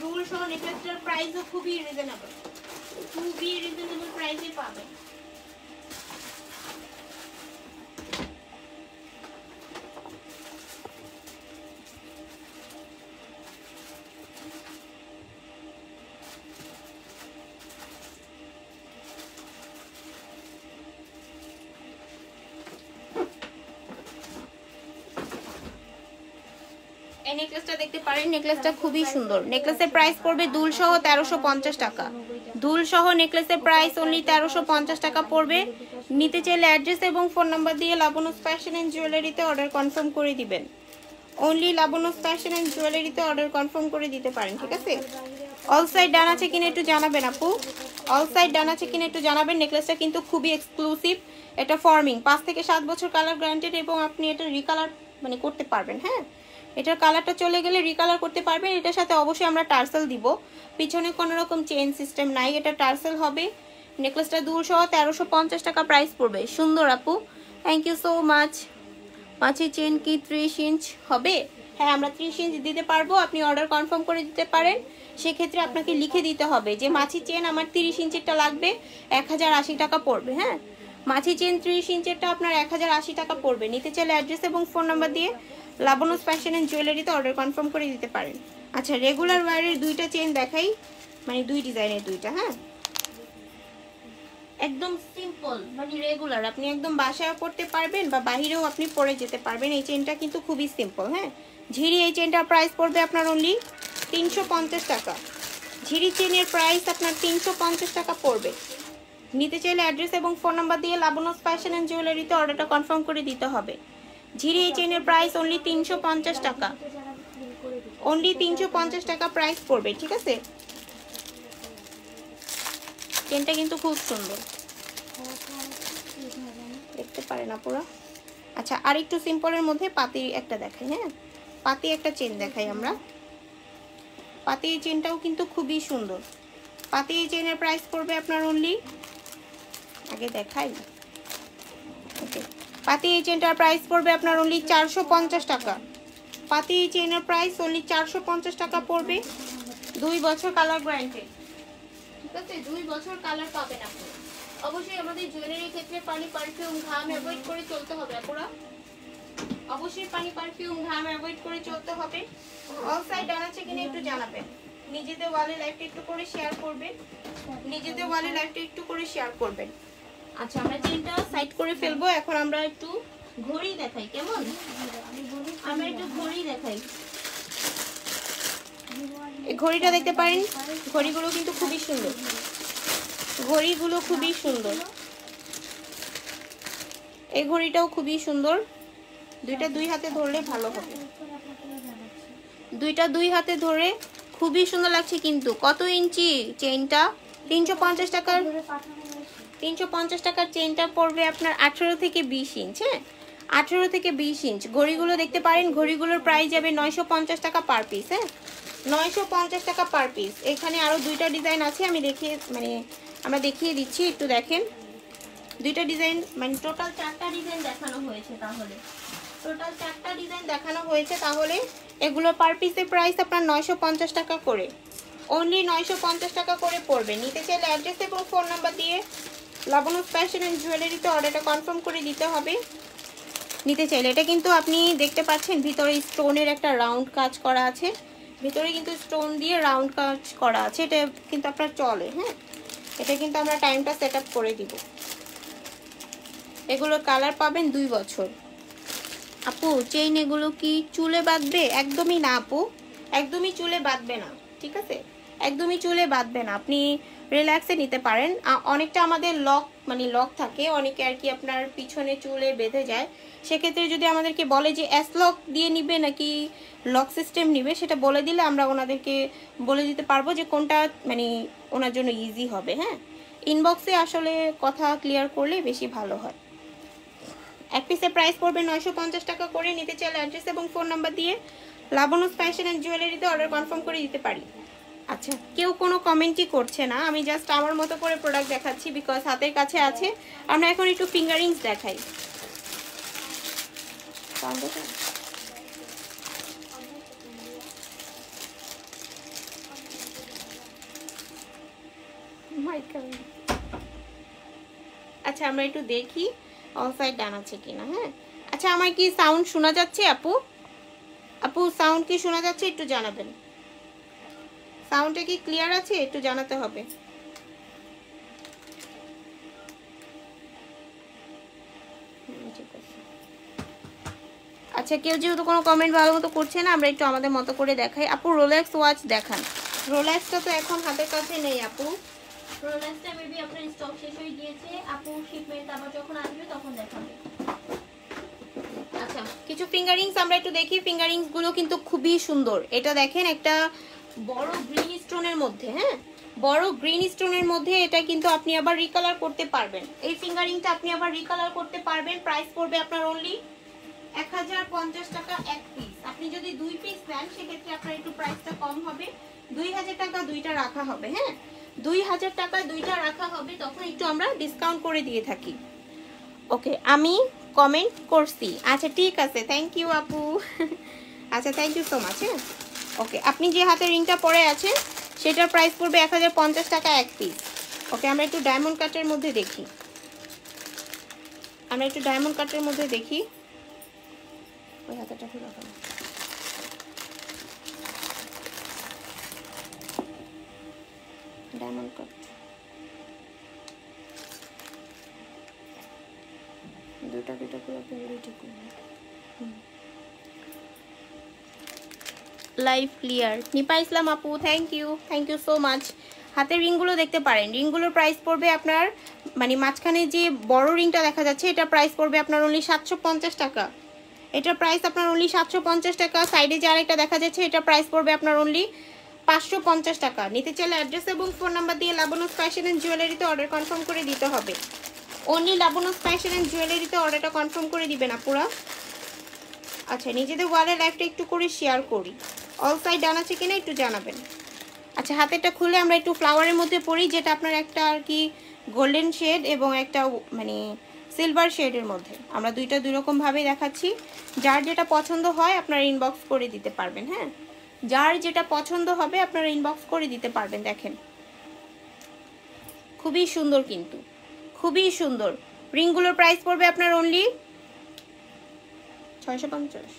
[SPEAKER 1] দুল সহ নেকলেসটার প্রাইসও খুবই রিজনেবল, খুবই রিজনেবল প্রাইসে পাবেন। এই নেকলেসটা দেখতে পারেন, নেকলেসটা খুবই সুন্দর। নেকলেসের প্রাইস পড়বে দুল সহ 1350 টাকা। দুল সহ নেকলেসের প্রাইস অনলি 1350 টাকা পড়বে। নিতে চাইলে অ্যাড্রেস এবং ফোন নাম্বার দিয়ে লাবণ্য ফ্যাশন অ্যান্ড জুয়েলারিতে অর্ডার কনফার্ম করে দিবেন। অনলি লাবণ্য ফ্যাশন অ্যান্ড জুয়েলারিতে অর্ডার কনফার্ম করে দিতে পারেন, ঠিক আছে? অল সাইড ডান আছে কিনা একটু জানাবেন আপু, অল সাইড ডান আছে কিনা একটু জানাবেন। নেকলেসটা কিন্তু খুবই এক্সক্লুসিভ, এটা ফর্মিং, 5 থেকে 7 বছর কালার গ্যারান্টেড, এবং আপনি এটা রিকালার মানে করতে পারবেন। হ্যাঁ, এটার কালারটা চলে গেলে রিকালার করতে পারবেন। এটার সাথে অবশ্যই আমরা টার্সেল দিব, পিছনে কোনো রকম চেইন সিস্টেম নাই, এটা টার্সেল হবে। নেকলেসটা দুল সহ 1350 টাকা প্রাইস পড়বে। সুন্দর আপু, থ্যাংক ইউ সো মাচ। মাছি চেন কি 30 ইঞ্চ হবে? হ্যাঁ, আমরা 30 ইঞ্চ দিতে পারবো, আপনি অর্ডার কনফার্ম করে দিতে পারেন। সেক্ষেত্রে আপনাকে লিখে দিতে হবে যে মাছি চেন আমার 30 ইঞ্চেরটা লাগবে, 1080 টাকা পড়বে। হ্যাঁ, মাছি চেন 30 ইঞ্চেরটা আপনার 1080 টাকা পড়বে। নিতে চাইলে অ্যাড্রেস এবং ফোন নাম্বার দিয়ে লাবণ্য ফ্যাশন অ্যান্ড জুয়েলারিতে অর্ডার কনফার্ম করে দিতে পারেন। আচ্ছা, রেগুলার ওয়্যারের দুইটা চেন দেখাই, মানে দুই ডিজাইনের দুইটা। হ্যাঁ, একদম সিম্পল, মানে রেগুলার, আপনি একদম বাসায় পড়তে পারবেন বা বাহিরেও আপনি পরে যেতে পারবেন। এই চেনটা কিন্তু খুবই সিম্পল। হ্যাঁ, ঝিরি এই চেনটার প্রাইস পড়বে আপনার অনলি 350 টাকা। ঝিরি চেনের প্রাইস আপনার 350 টাকা পড়বে। নিতে চাইলে অ্যাড্রেস এবং ফোন নাম্বার দিয়ে লাবণ্য ফ্যাশন অ্যান্ড জুয়েলারিতে অর্ডারটা কনফার্ম করে দিতে হবে। ঝিরি এই চেনের প্রাইস অনলি 350 টাকা, অনলি 350 টাকা প্রাইস পড়বে, ঠিক আছে? চেনটা কিন্তু খুব সুন্দর, দেখতে পারেন আপুরা। আচ্ছা, আর একটু সিম্পলের মধ্যে পাতি একটা দেখাই। হ্যাঁ, পাতি একটা চেন দেখাই আমরা। পাতি এই চেনটাও কিন্তু খুবই সুন্দর। পাতি এই চেনের প্রাইস পড়বে আপনার অনলি, আগে দেখাই, ওকে, পাতি এই চেনটার প্রাইস পড়বে আপনার অনলি 450 টাকা। পাতি এই চেনের প্রাইস অনলি 450 টাকা পড়বে। 2 বছর কালার গ্যারান্টি, ঠিক আছে? 2 বছর কালার পাবেন আপনি। অবশ্যই আমাদের জুয়েলারির ক্ষেত্রে পানি, পারফিউম, ঘাম অ্যাভয়েড করে চলতে হবে আপুরা। অবশ্যই পানি, পারফিউম, ঘাম অ্যাভয়েড করে চলতে হবে। অল সাইড ডান আছে কিনা একটু জানাবেন। নিজেদের ওয়ালে লাইভটা একটু করে শেয়ার করবেন, নিজেদের ওয়ালে লাইভটা একটু করে শেয়ার করবেন। আচ্ছা, আমরা চেনটা সাইড করে ফেলবো। এখন আমরা একটু ঘড়ি দেখাই, কেমন? আমরা একটু ঘড়ি দেখাই। এই ঘড়িটা দেখতে পারেন, ঘড়িগুলো কিন্তু খুবই সুন্দর, ঘড়িগুলো খুবই সুন্দর। এই ঘড়িটাও খুবই সুন্দর। দুইটা দুই হাতে ধরলে ভালো হবে, দুইটা দুই হাতে ধরে খুবই সুন্দর লাগছে। কিন্তু কত ইঞ্চি চেইনটা? 350 টাকার, 350 টাকার চেইনটা পড়বে আপনার 18 থেকে 20 ইঞ্চ। হ্যাঁ, 18 থেকে 20 ইঞ্চ। ঘড়িগুলো দেখতে পারেন, ঘড়িগুলোর প্রাইস যাবে 950 টাকা পার পিস। হ্যাঁ, 950 টাকা পার পিস। এখানে আরো দুইটা ডিজাইন আছে, আমি দেখিয়ে আমরা দেখিয়ে দিচ্ছি, একটু দেখেন। দুইটা ডিজাইন মানে টোটাল 4টা ডিজাইন দেখানো হয়েছে। তাহলে টোটাল 4টা ডিজাইন দেখানো হয়েছে। তাহলে এগুলো পার পিসের প্রাইস আপনার 950 টাকা করে, অনলি 950 টাকা করে পড়বে। নিতে চাইলে অ্যাড্রেস এবং ফোন নাম্বার দিয়ে লাবণ্য ফ্যাশন অ্যান্ড জুয়েলারিতে অর্ডারটা কনফার্ম করে দিতে হবে। নিতে চাইলে এটা কিন্তু আপনি দেখতে পাচ্ছেন ভিতরে স্টোনের একটা রাউন্ড কাজ করা আছে, ভিতরে কিন্তু স্টোন দিয়ে রাউন্ড কাজ করা আছে। এটা কিন্তু আপনার চলে, হ্যাঁ, এটা কিন্তু আমরা টাইমটা সেট আপ করে দিব। এগুলোর কালার পাবেন 2 বছর। আপু চেইন এগুলো কি চুলে বাঁধবে? একদমই না আপু, একদমই চুলে বাঁধবে না, ঠিক আছে, একদমই চুলে বাঁধবে না, আপনি রিল্যাক্সে নিতে পারেন। অনেকটা আমাদের লক মানে লক থাকে, অনেকে আর কি আপনার পিছনে চুলে বেঁধে যায়, সেক্ষেত্রে যদি আমাদেরকে বলে যে এস লক দিয়ে নিবে নাকি লক সিস্টেম নিবে, সেটা বলে দিলে আমরা ওনাদেরকে বলে দিতে পারবো যে কোনটা মানে ওনার জন্য ইজি হবে। হ্যাঁ, ইনবক্সে আসলে কথা ক্লিয়ার করলে বেশি ভালো হয়। এক পিসের প্রাইস পড়বে 950 টাকা করে। নিতে চাইলে অ্যাড্রেস এবং ফোন নাম্বার দিয়ে লাবণ্য ফ্যাশন অ্যান্ড জুয়েলারিতে অর্ডার কনফার্ম করে দিতে পারি। আচ্ছা, কেউ কোনো কমেন্টই করছে না, আমি জাস্ট আমার মতো করে প্রোডাক্ট দেখাচ্ছি বিকজ হাতের কাছে আছে। আমরা এখন একটু ফিঙ্গারিংস দেখাই। আচ্ছা, আমরা একটু দেখি অল সাইড ডান আছে কিনা। হ্যাঁ, আচ্ছা, আমার কি সাউন্ড শোনা যাচ্ছে আপু? আপু সাউন্ড কি শোনা যাচ্ছে? একটু জানাবেন। সাউন্ডটা কি ক্লিয়ার আছে? একটু জানাতে হবে। আচ্ছা, কেউ যেহেতু কোনো কমেন্ট ভালো মতো করছে না, আমরা একটু আমাদের মতো করে দেখাই। আপু রোলেক্স ওয়াচ দেখান। রোলেক্সটা তো এখন হাতের কাছে নেই আপু, রোলেক্সটা মেবি আপনার স্টক শেষ হয়ে গিয়েছে। আপু শিপমেন্ট আবার যখন আসবে তখন দেখাবে। আচ্ছা, কিছু ফিঙ্গারিংস আমরা একটু দেখি। ফিঙ্গারিংস গুলো কিন্তু খুবই সুন্দর। এটা দেখেন একটা বড় গ্রিন স্টোনের মধ্যে, হ্যাঁ, বড় গ্রিন স্টোনের মধ্যে এটা কিন্তু আপনি আবার রিকালার করতে পারবেন। এই ফিঙ্গারিংটা আপনি আবার রিকালার করতে পারবেন। প্রাইস পড়বে আপনার অনলি 1050 টাকা এক পিস। আপনি যদি 2 পিস নেন সেক্ষেত্রে আপনার একটু প্রাইসটা কম হবে, 2000 টাকা দুইটা রাখা হবে। হ্যাঁ, 2000 টাকা দুইটা রাখা হবে, তখন একটু আমরা ডিসকাউন্ট করে দিয়ে থাকি। ওকে, আমি কমেন্ট করছি। আচ্ছা ঠিক আছে, থ্যাংক ইউ আপু। আচ্ছা, থ্যাংক ইউ সো মাচ। হ্যাঁ, ওকে, আপনি যে হাতে রিংটা পরে আছেন সেটার প্রাইস পড়বে 1050 টাকা এক পিস। ওকে, আমরা একটু ডায়মন্ড কাটের মধ্যে দেখি, আমরা একটু ডায়মন্ড কাটের মধ্যে দেখি। ওই হাতাটা খুলে রাখো, ডায়মন্ড কাট। দুটা দুটা করে ঠিক করুন। Live clear. নিপা ইসলাম আপু, থ্যাংক ইউ সো মাচ। হাতের রিংগুলো দেখতে পারেন। রিংগুলোর প্রাইস পড়বে আপনার মানে মাঝখানে যে বড় রিংটা দেখা যাচ্ছে এটা প্রাইস পড়বে আপনার অনলি 750 টাকা। এটার প্রাইস আপনার অনলি 750 টাকা। সাইডে যে আরেকটা দেখা যাচ্ছে এটা প্রাইস পড়বে আপনার অনলি 550 টাকা। নিতে চাইলে অ্যাড্রেস এবং ফোন নাম্বার দিয়ে লাবণ্য ফ্যাশন অ্যান্ড জুয়েলারিতে অর্ডার কনফার্ম করে দিতে হবে। অনলি লাবণ্য ফ্যাশন অ্যান্ড জুয়েলারিতে অর্ডারটা কনফার্ম করে দিবেন আপুরা। আচ্ছা, নিজেদের ওয়ালে লাইভটা একটু করে শেয়ার করি। অল সাইড ডান আছে কিনা একটু জানাবেন। আচ্ছা, হাতেরটা খুলে আমরা একটু ফ্লাওয়ারের মধ্যে পড়ি, যেটা আপনার একটা আর কি গোল্ডেন শেড এবং একটা মানে সিলভার শেডের মধ্যে। আমরা দুইটা দুই রকমভাবে দেখাচ্ছি। যার যেটা পছন্দ হয় আপনারা ইনবক্স করে দিতে পারবেন। হ্যাঁ, যার যেটা পছন্দ হবে আপনারা ইনবক্স করে দিতে পারবেন। দেখেন খুবই সুন্দর, কিন্তু খুবই সুন্দর। রিংগুলোর প্রাইস পড়বে আপনার অনলি 650।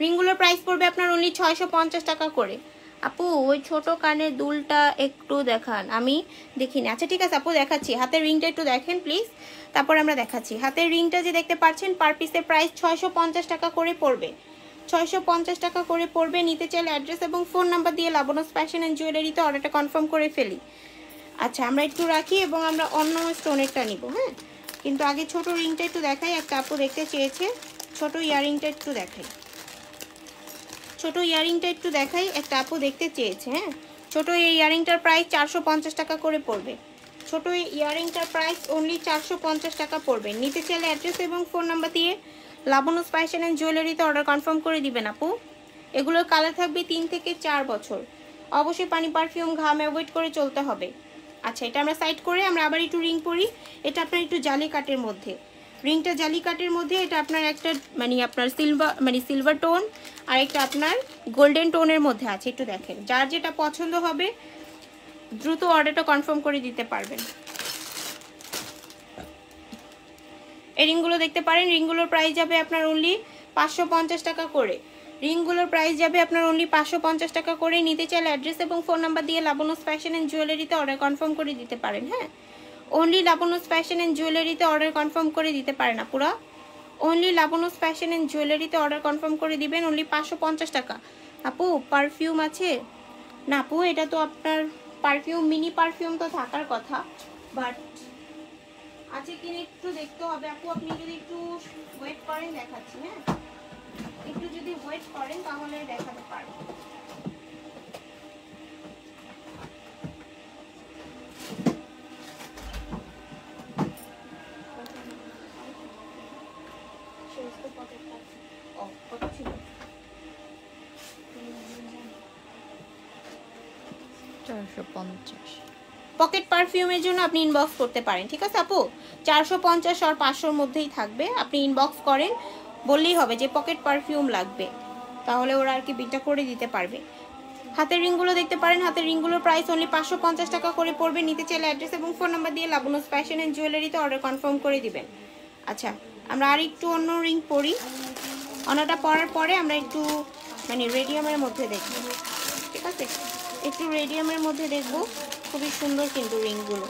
[SPEAKER 1] রিংগুলোর প্রাইস পড়বে আপনার অনলি 650 টাকা করে। আপু ওই ছোট কানের দুলটা একটু দেখান, আমি দেখিনি। আচ্ছা ঠিক আছে আপু, দেখাচ্ছি। হাতের রিংটা একটু দেখেন প্লিজ, তারপর আমরা দেখাচ্ছি। হাতের রিংটা যে দেখতে পাচ্ছেন পার পিসের প্রাইস 650 টাকা করে পড়বে, 650 টাকা করে পড়বে। নিতে চাইলে অ্যাড্রেস এবং ফোন নাম্বার দিয়ে লাবণ্য ফ্যাশন অ্যান্ড জুয়েলারিতে অর্ডারটা কনফার্ম করে ফেলি। আচ্ছা, আমরা একটু রাখি এবং আমরা অন্য স্টোনেরটা নিব। হ্যাঁ, কিন্তু আগে ছোট রিংটা একটু দেখাই। একটা আপু দেখতে চেয়েছে, ছোট ইয়ারিংটা একটু দেখাই, ছোট ইয়ারিংটা একটু দেখাই। একটা আপু দেখতে চেয়েছে। হ্যাঁ, ছোট এই ইয়ারিংটার প্রাইস 450 টাকা করে পড়বে। ছোট এই ইয়ারিংটার প্রাইস অনলি 450 টাকা পড়বে। নিতে চাইলে অ্যাড্রেস এবং ফোন নাম্বার দিয়ে লাবণ্য ফ্যাশন অ্যান্ড জুয়েলারিতে অর্ডার কনফার্ম করে দিবেন আপু। এগুলোর কালার থাকবে 3 থেকে 4 বছর। অবশ্যই পানি, পারফিউম, ঘাম অ্যাভয়েড করে চলতে হবে। আচ্ছা, এটা আমরা সাইড করে আমরা আবার একটু রিং পরি। এটা আপনার একটু জালি কাটের মধ্যে, রিংটা জালি কাটের মধ্যে। এটা আপনার একটা আপনার সিলভার টোন আর একটা আপনার গোল্ডেন টোনের মধ্যে আছে। একটু দেখেন, যার যেটা পছন্দ হবে দ্রুত অর্ডারটা কনফার্ম করে দিতে পারবেন। এই রিংগুলো দেখতে পারেন, রিংগুলোর প্রাইস যাবে আপনার অনলি 550 টাকা করে। রিংগুলোর প্রাইস যাবে আপনার অনলি 550 টাকা করে। নিতে চাইলে অ্যাড্রেস এবং ফোন নাম্বার দিয়ে লাবণ্যস ফ্যাশন অ্যান্ড জুয়েলারিতে অর্ডার কনফার্ম করে দিতে পারেন। হ্যাঁ, অনলি লাবণ্যস ফ্যাশন অ্যান্ড জুয়েলারিতে অর্ডার কনফার্ম করে দিতে পারেন আপুরা। অনলি লাবণ্যস ফ্যাশন অ্যান্ড জুয়েলারিতে অর্ডার কনফার্ম করে দিবেন অনলি 550 টাকা। আপু পারফিউম আছে না? আপু এটা তো আপনার পারফিউম, মিনি পারফিউম তো থাকার কথা, বাট আছে কিনা একটু দেখতে হবে আপু। আপনি যদি একটু ওয়েট করেন দেখাচ্ছি। হ্যাঁ, একটু যদি ওয়েট করেন তাহলে দেখাতে পারবো। পকেট পারফিউমের জন্য আপনি ইনবক্স করতে পারেন, ঠিক আছে আপু? 450 আর 500-র মধ্যেই থাকবে। আপনি ইনবক্স করেন, বললেই হবে যে পকেট পারফিউম লাগবে, তাহলে ওরা আর কি বিলটা করে দিতে পারবে। হাতের রিংগুলো দেখতে পারেন, হাতের রিংগুলোর প্রাইস অনলি 550 টাকা করে পড়বে। নিতে চাইলে অ্যাড্রেস এবং ফোন নাম্বার দিয়ে লাবণ্যস ফ্যাশন অ্যান্ড জুয়েলারিতে অর্ডার কনফার্ম করে দিবেন। আচ্ছা, আমরা আর একটু অন্য রিং পরি। অন্যটা পরার পরে আমরা একটু রেডিয়ামের মধ্যে দেখব, ঠিক আছে? একটু রেডিয়ামের মধ্যে দেখব। খুবই সুন্দর কিন্তু রিংগুলো,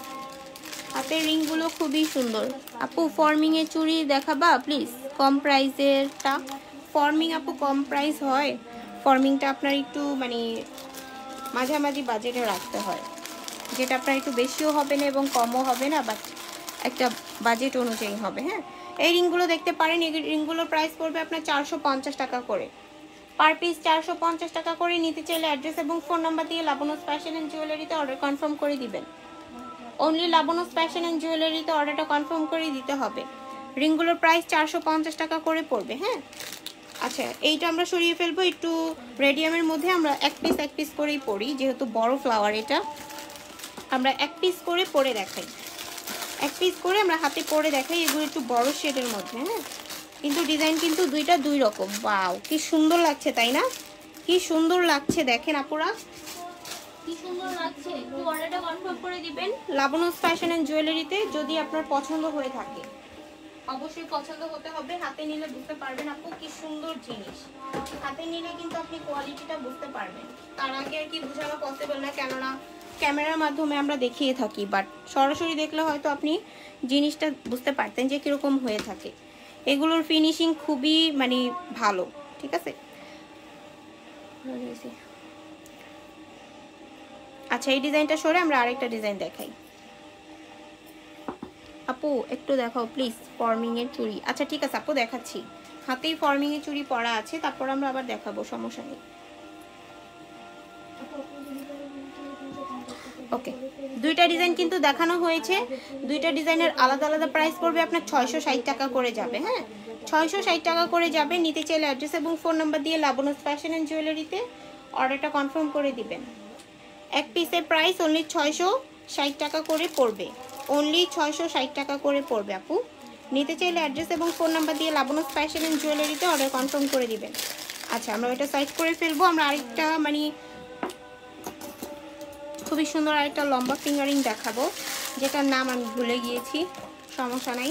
[SPEAKER 1] হাতের রিংগুলো খুবই সুন্দর। আপু ফর্মিংয়ের চুড়ি দেখাবা প্লিজ, কম প্রাইসেরটা। ফর্মিং আপু কম প্রাইস হয়, ফর্মিংটা আপনার একটু মাঝামাঝি বাজেটে রাখতে হয়, যেটা আপনার একটু বেশিও হবে না এবং কমও হবে না, বাট একটা বাজেট অনুযায়ী হবে। হ্যাঁ, এই রিংগুলো দেখতে পারেন, এই রিংগুলোর প্রাইস পড়বে আপনার 450 টাকা করে, পার পিস 450 টাকা করে। নিতে চাইলে অ্যাড্রেস এবং ফোন নাম্বার দিয়ে লাবণ্যস ফ্যাশন অ্যান্ড জুয়েলারিতে অর্ডার কনফার্ম করে দিবেন। অনলি লাবণ্যস ফ্যাশন অ্যান্ড জুয়েলারিতে অর্ডারটা কনফার্ম করে দিতে হবে। রিংগুলোর প্রাইস 450 টাকা করে পড়বে। হ্যাঁ, আচ্ছা, এইটা আমরা সরিয়ে ফেলবো। একটু রেডিয়ামের মধ্যে আমরা এক পিস করেই পরি, যেহেতু বড় ফ্লাওয়ার এটা, আমরা এক পিস করে পরে দেখাই। এক পিস করে আমরা হাতে পরে দেখাই, এগুলো একটু বড় শেডের মধ্যে। হ্যাঁ, কিন্তু ডিজাইন কিন্তু দুইটা দুই রকম। ওয়াও, কি সুন্দর লাগছে তাই না? কি সুন্দর লাগছে দেখেন আপুরা, কি সুন্দর লাগছে। একটু অর্ডারটা কনফার্ম করে দিবেন লাবণ্যস ফ্যাশন অ্যান্ড জুয়েলারিতে, যদি আপনার পছন্দ হয়ে থাকে। অবশ্যই পছন্দ হতে হবে, হাতে নিলে বুঝতে পারবেন আপু কি সুন্দর জিনিস। হাতে নিলে কিন্তু আপনি কোয়ালিটিটা বুঝতে পারবেন। তার আগে আর কি বোঝানো পসিবল না, কেননা ক্যামেরার মাধ্যমে আমরা দেখিয়ে থাকি, বাট সরাসরি দেখলে হয়তো আপনি জিনিসটা বুঝতে পারতেন যে কীরকম হয়ে থাকে। এগুলোর ফিনিশিং খুবই ভালো, ঠিক আছে? আচ্ছা, এই ডিজাইনটা সরে আমরা আরেকটা ডিজাইন দেখাই। আপু একটু দেখাও প্লিজ ফর্মিংয়ের চুড়ি। আচ্ছা ঠিক আছে আপু, দেখাচ্ছি। হাতেই ফর্মিংয়ের চুড়ি পরা আছে, তারপর আমরা আবার দেখাবো, সমস্যা নেই। ওকে, দুইটা ডিজাইন কিন্তু দেখানো হয়েছে। দুইটা ডিজাইনের আলাদা আলাদা প্রাইস পড়বে আপনার 660 টাকা করে যাবে। হ্যাঁ, 660 টাকা করে যাবে। নিতে চাইলে অ্যাড্রেস এবং ফোন নাম্বার দিয়ে লাবণ্যস ফ্যাশন অ্যান্ড জুয়েলারিতে অর্ডারটা কনফার্ম করে দিবেন। এক পিসের প্রাইস অনলি 660 টাকা করে পড়বে, অনলি 660 টাকা করে পড়বে আপু। নিতে চাইলে অ্যাড্রেস এবং ফোন নাম্বার দিয়ে লাবণ্যস ফ্যাশন অ্যান্ড জুয়েলারিতে অর্ডার কনফার্ম করে দিবেন। আচ্ছা, আমরা ওইটা সাইড করে ফেলবো। আমরা আরেকটা খুবই সুন্দর আরেকটা লম্বা ফিঙ্গারিং দেখাবো, যেটার নাম আমি ভুলে গিয়েছি, সমস্যা নাই।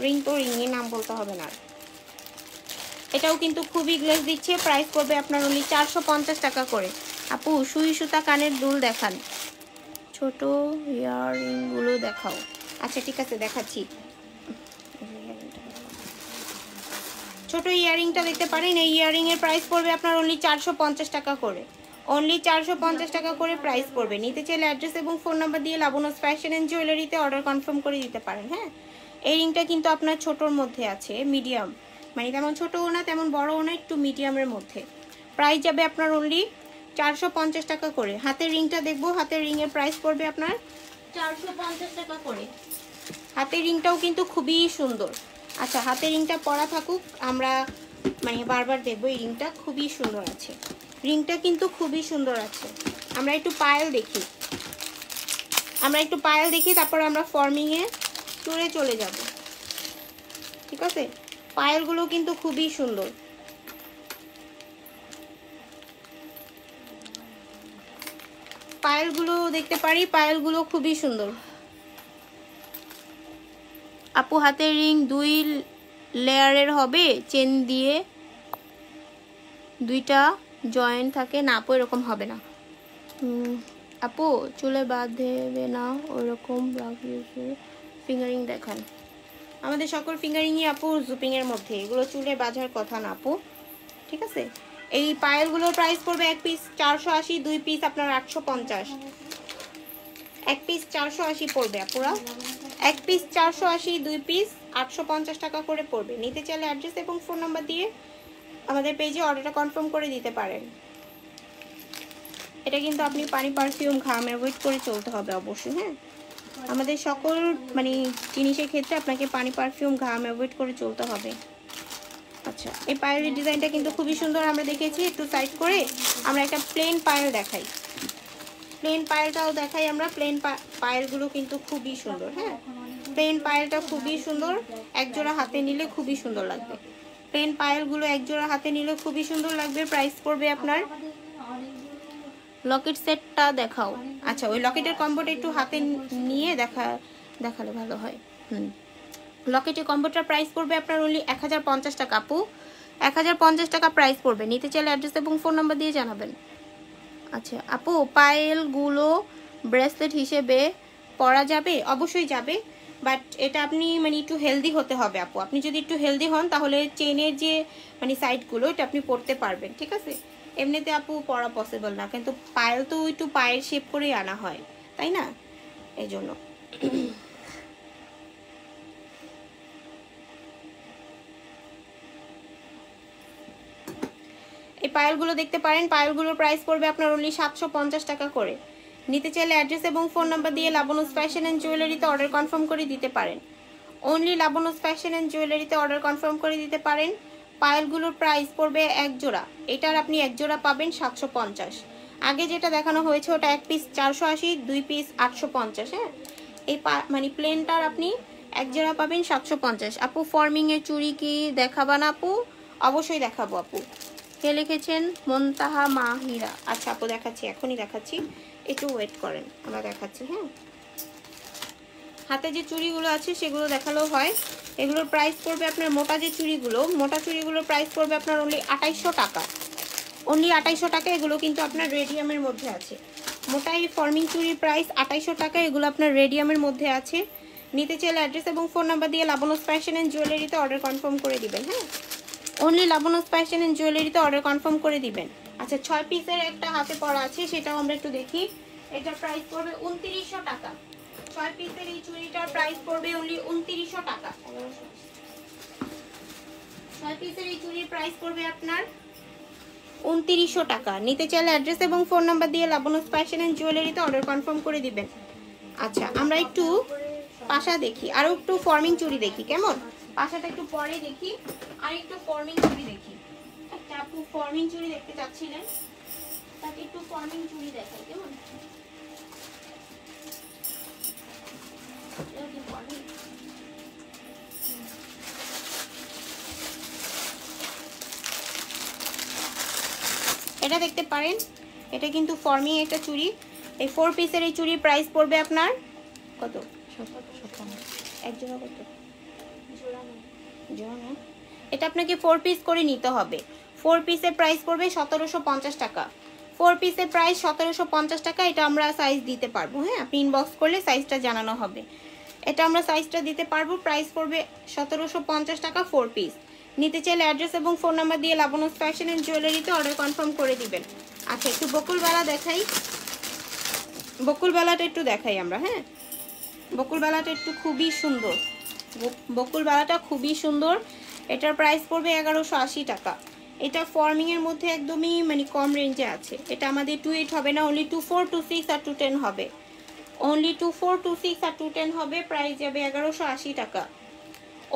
[SPEAKER 1] রিং তো রিংয়ের নাম বলতে হবে না। এটাও কিন্তু খুবই গ্লেজ দিচ্ছে, প্রাইস পড়বে আপনার অনলি 450 টাকা করে। আপু সুই সুতা কানের দুল দেখান, ছোট ইয়াররিংগুলো দেখাও। আচ্ছা ঠিক আছে, দেখাচ্ছি। ছোট ইয়াররিংটা দেখতে পারেন, এই ইয়াররিংয়ের প্রাইস পড়বে আপনার অনলি 450 টাকা করে, অনলি 450 টাকা করে প্রাইস পড়বে। নিতে চাইলে অ্যাড্রেস এবং ফোন নাম্বার দিয়ে লাবণ্যস ফ্যাশন অ্যান্ড জুয়েলারিতে অর্ডার কনফার্ম করে দিতে পারেন। হ্যাঁ, এই রিংটা কিন্তু আপনার ছোটোর মধ্যে আছে, মিডিয়াম, তেমন ছোটও না তেমন বড়ও না, একটু মিডিয়ামের মধ্যে। প্রাইস যাবে আপনার অনলি 450 টাকা করে। হাতের রিংটা দেখবো, হাতের রিংয়ের প্রাইস পড়বে আপনার 450 টাকা করে। হাতের রিংটাও কিন্তু খুবই সুন্দর। আচ্ছা, হাতের রিংটা পরা থাকুক, আমরা বারবার দেখবো। এই রিংটা খুবই সুন্দর আছে, রিংটা কিন্তু খুবই সুন্দর আছে। আমরা একটু পায়েল দেখি। আমরা একটু পায়েল দেখি, তারপর আমরা ফর্মিংয়ে টুরে চলে যাব। ঠিক আছে, পায়েলগুলো কিন্তু খুবই সুন্দর। পায়েলগুলো দেখতে পারি, পায়েলগুলো খুবই সুন্দর। আপু হাতের রিং 2 লেয়ারের হবে, চেন দিয়ে 2টা জয়েন্ট থাকে না আপু? এরকম হবে না আপু, চুলে বাঁধবে না ওরকম ফিঙ্গারিং দেখান। আমাদের সকল ফিঙ্গারিংই আপু জুপিংয়ের মধ্যে, এগুলো চুলে বাঁধার কথা না আপু। ঠিক আছে, এই পায়েলগুলোর প্রাইস পড়বে 1 পিস 480, 2 পিস আপনার 850। 1 পিস 480 পড়বে আপুরা, 1 পিস 480, 2 পিস 850 টাকা করে পড়বে। নিতে চাইলে অ্যাড্রেস এবং ফোন নাম্বার দিয়ে আমাদের পেজে অর্ডারটা কনফার্ম করে দিতে পারেন। এটা কিন্তু আপনি পানি, পারফিউম, ঘাম অ্যাভয়েড করে চলতে হবে অবশ্যই। হ্যাঁ, আমাদের সকল মানে জিনিসের ক্ষেত্রে আপনাকে পানি, পারফিউম, ঘাম অ্যাভয়েড করে চলতে হবে। আচ্ছা, এই পায়েলের ডিজাইনটা কিন্তু খুবই সুন্দর, আমরা দেখেছি। একটু সাইড করে আমরা একটা প্লেন পায়েল দেখাই, প্লেন পায়েলটাও দেখাই আমরা। প্লেন পায়েলগুলো কিন্তু খুবই সুন্দর। হ্যাঁ, প্লেন পায়েলটা খুবই সুন্দর, একজোড়া হাতে নিলে খুবই সুন্দর লাগবে। প্লেন পায়েলগুলো একজোড়া হাতে নিলে খুবই সুন্দর লাগবে। প্রাইস পড়বে আপনার, লকেট সেটটা দেখাও। আচ্ছা, ওই লকেটের কম্বোটা একটু হাতে নিয়ে দেখালে ভালো হয়। লকেটের কম্বোটার প্রাইস পড়বে আপনার অনলি 1050 টাকা আপু, 1050 টাকা প্রাইস পড়বে। নিতে চাইলে অ্যাড্রেস এবং ফোন নাম্বার দিয়ে জানাবেন। আচ্ছা আপু, পায়েলগুলো ব্রেসলেট হিসেবে পরা যাবে? অবশ্যই যাবে, বাট এটা আপনি মানে একটু হেলদি হতে হবে আপু। আপনি যদি একটু হেলদি হন তাহলে চেনের যে মানে সাইডগুলো এটা আপনি পরতে পারবেন। ঠিক আছে, এমনিতে আপু পরা পসিবল না, কিন্তু পায়েল তো একটু পায়ের শেপ করেই আনা হয়, তাই না? এই জন্য এই পায়েলগুলো দেখতে পারেন। পায়েলগুলোর প্রাইস পড়বে আপনার অনলি 750 টাকা করে। নিতে চাইলে অ্যাড্রেস এবং ফোন নাম্বার দিয়ে লাবনুস ফ্যাশন অ্যান্ড জুয়েলারিতে অর্ডার কনফার্ম করে দিতে পারেন। অনলি লাবনুস ফ্যাশন অ্যান্ড জুয়েলারিতে অর্ডার কনফার্ম করে দিতে পারেন। পায়েলগুলোর প্রাইস পড়বে 1 জোড়া, এটার আপনি 1 জোড়া পাবেন 750। আগে যেটা দেখানো হয়েছে ওটা 1 পিস 480, 2 পিস 850। হ্যাঁ, এই মানে প্লেনটার আপনি 1 জোড়া পাবেন 750। আপু ফর্মিংয়ের চুড়ি কি দেখাবা না আপু? অবশ্যই দেখাবো আপু। কে লিখেছেন? মন্তাহা মাহিরা। আচ্ছা আপু দেখাচ্ছি, এখনই দেখাচ্ছি, একটু ওয়েট করেন, আমরা দেখাচ্ছি। হ্যাঁ, হাতে যে চুড়িগুলো আছে সেগুলো দেখালেও হয়। এগুলোর প্রাইস পড়বে আপনার, মোটা যে চুড়িগুলো, মোটা চুড়িগুলোর প্রাইস পড়বে আপনার অনলি 2800 টাকা, অনলি 2800 টাকা। এগুলো কিন্তু আপনার রেডিয়ামের মধ্যে আছে। মোটা এই ফর্মিং চুড়ির প্রাইস 2800 টাকা, এগুলো আপনার রেডিয়ামের মধ্যে আছে। নিতে চাইলে অ্যাড্রেস এবং ফোন নাম্বার দিয়ে লাবনুস ফ্যাশন অ্যান্ড জুয়েলারিতে অর্ডার কনফার্ম করে দিবেন। হ্যাঁ, অনলি লাবনুস ফ্যাশন অ্যান্ড জুয়েলারিতে অর্ডার কনফার্ম করে দিবেন। আচ্ছা, 6 পিসের একটা হাতে পরা আছে, সেটাও আমরা একটু দেখি। এটার প্রাইস পড়বে 2900 টাকা। 6 পিসের এই চুড়িটার প্রাইস পড়বে অনলি 2900 টাকা। 6 পিসের এই চুড়ির প্রাইস পড়বে আপনার 2900 টাকা। নিতে চাইলে অ্যাড্রেস এবং ফোন নাম্বার দিয়ে লাবনুস ফ্যাশন অ্যান্ড জুয়েলারিতে অর্ডার কনফার্ম করে দিবেন। আচ্ছা, আমরা একটু পাশা দেখি, আরও একটু ফর্মিং চুড়ি দেখি, কেমন? পাশাটা একটু পরে দেখি, আর একটু ফর্মিং চুড়ি দেখি। একটা আপু ফর্মিং চুড়ি দেখতে চাচ্ছিলেন, তাকে একটু ফর্মিং চুড়ি দেখাই, কেমন? এটা দেখতে পারেন, এটা কিন্তু ফর্মিং একটা চুড়ি। এই 4 পিসের এই চুড়ির প্রাইস পড়বে আপনার কত? 1 জোড়া কত? জোড়া না, এটা আপনাকে 4 পিস করে নিতে হবে। 4 পিসের প্রাইস পড়বে 1750 টাকা। 4 পিসের প্রাইস 1750 টাকা। এটা আমরা সাইজ দিতে পারবো। হ্যাঁ, আপনি ইনবক্স করলে সাইজটা জানানো হবে। এটা আমরা সাইজটা দিতে পারবো। প্রাইস পড়বে 1750 টাকা 4 পিস। নিতে চাইলে অ্যাড্রেস এবং ফোন নাম্বার দিয়ে লাবনুস ফ্যাশন অ্যান্ড জুয়েলারিতে অর্ডার কনফার্ম করে দিবেন। আচ্ছা, একটু বকুলবেলা দেখাই, বকুলবেলাটা একটু দেখাই আমরা। হ্যাঁ, বকুলবেলাটা একটু খুবই সুন্দর, বকুলবেলাটা খুবই সুন্দর। এটার প্রাইস পড়বে 1180 টাকা। এটা ফর্মিংয়ের মধ্যে একদমই মানে কম রেঞ্জে আছে। এটা আমাদের 28 হবে না, অনলি 24, 26 আর 210 হবে। অনলি 24, 26 আর 210 হবে। প্রাইস যাবে 1180 টাকা,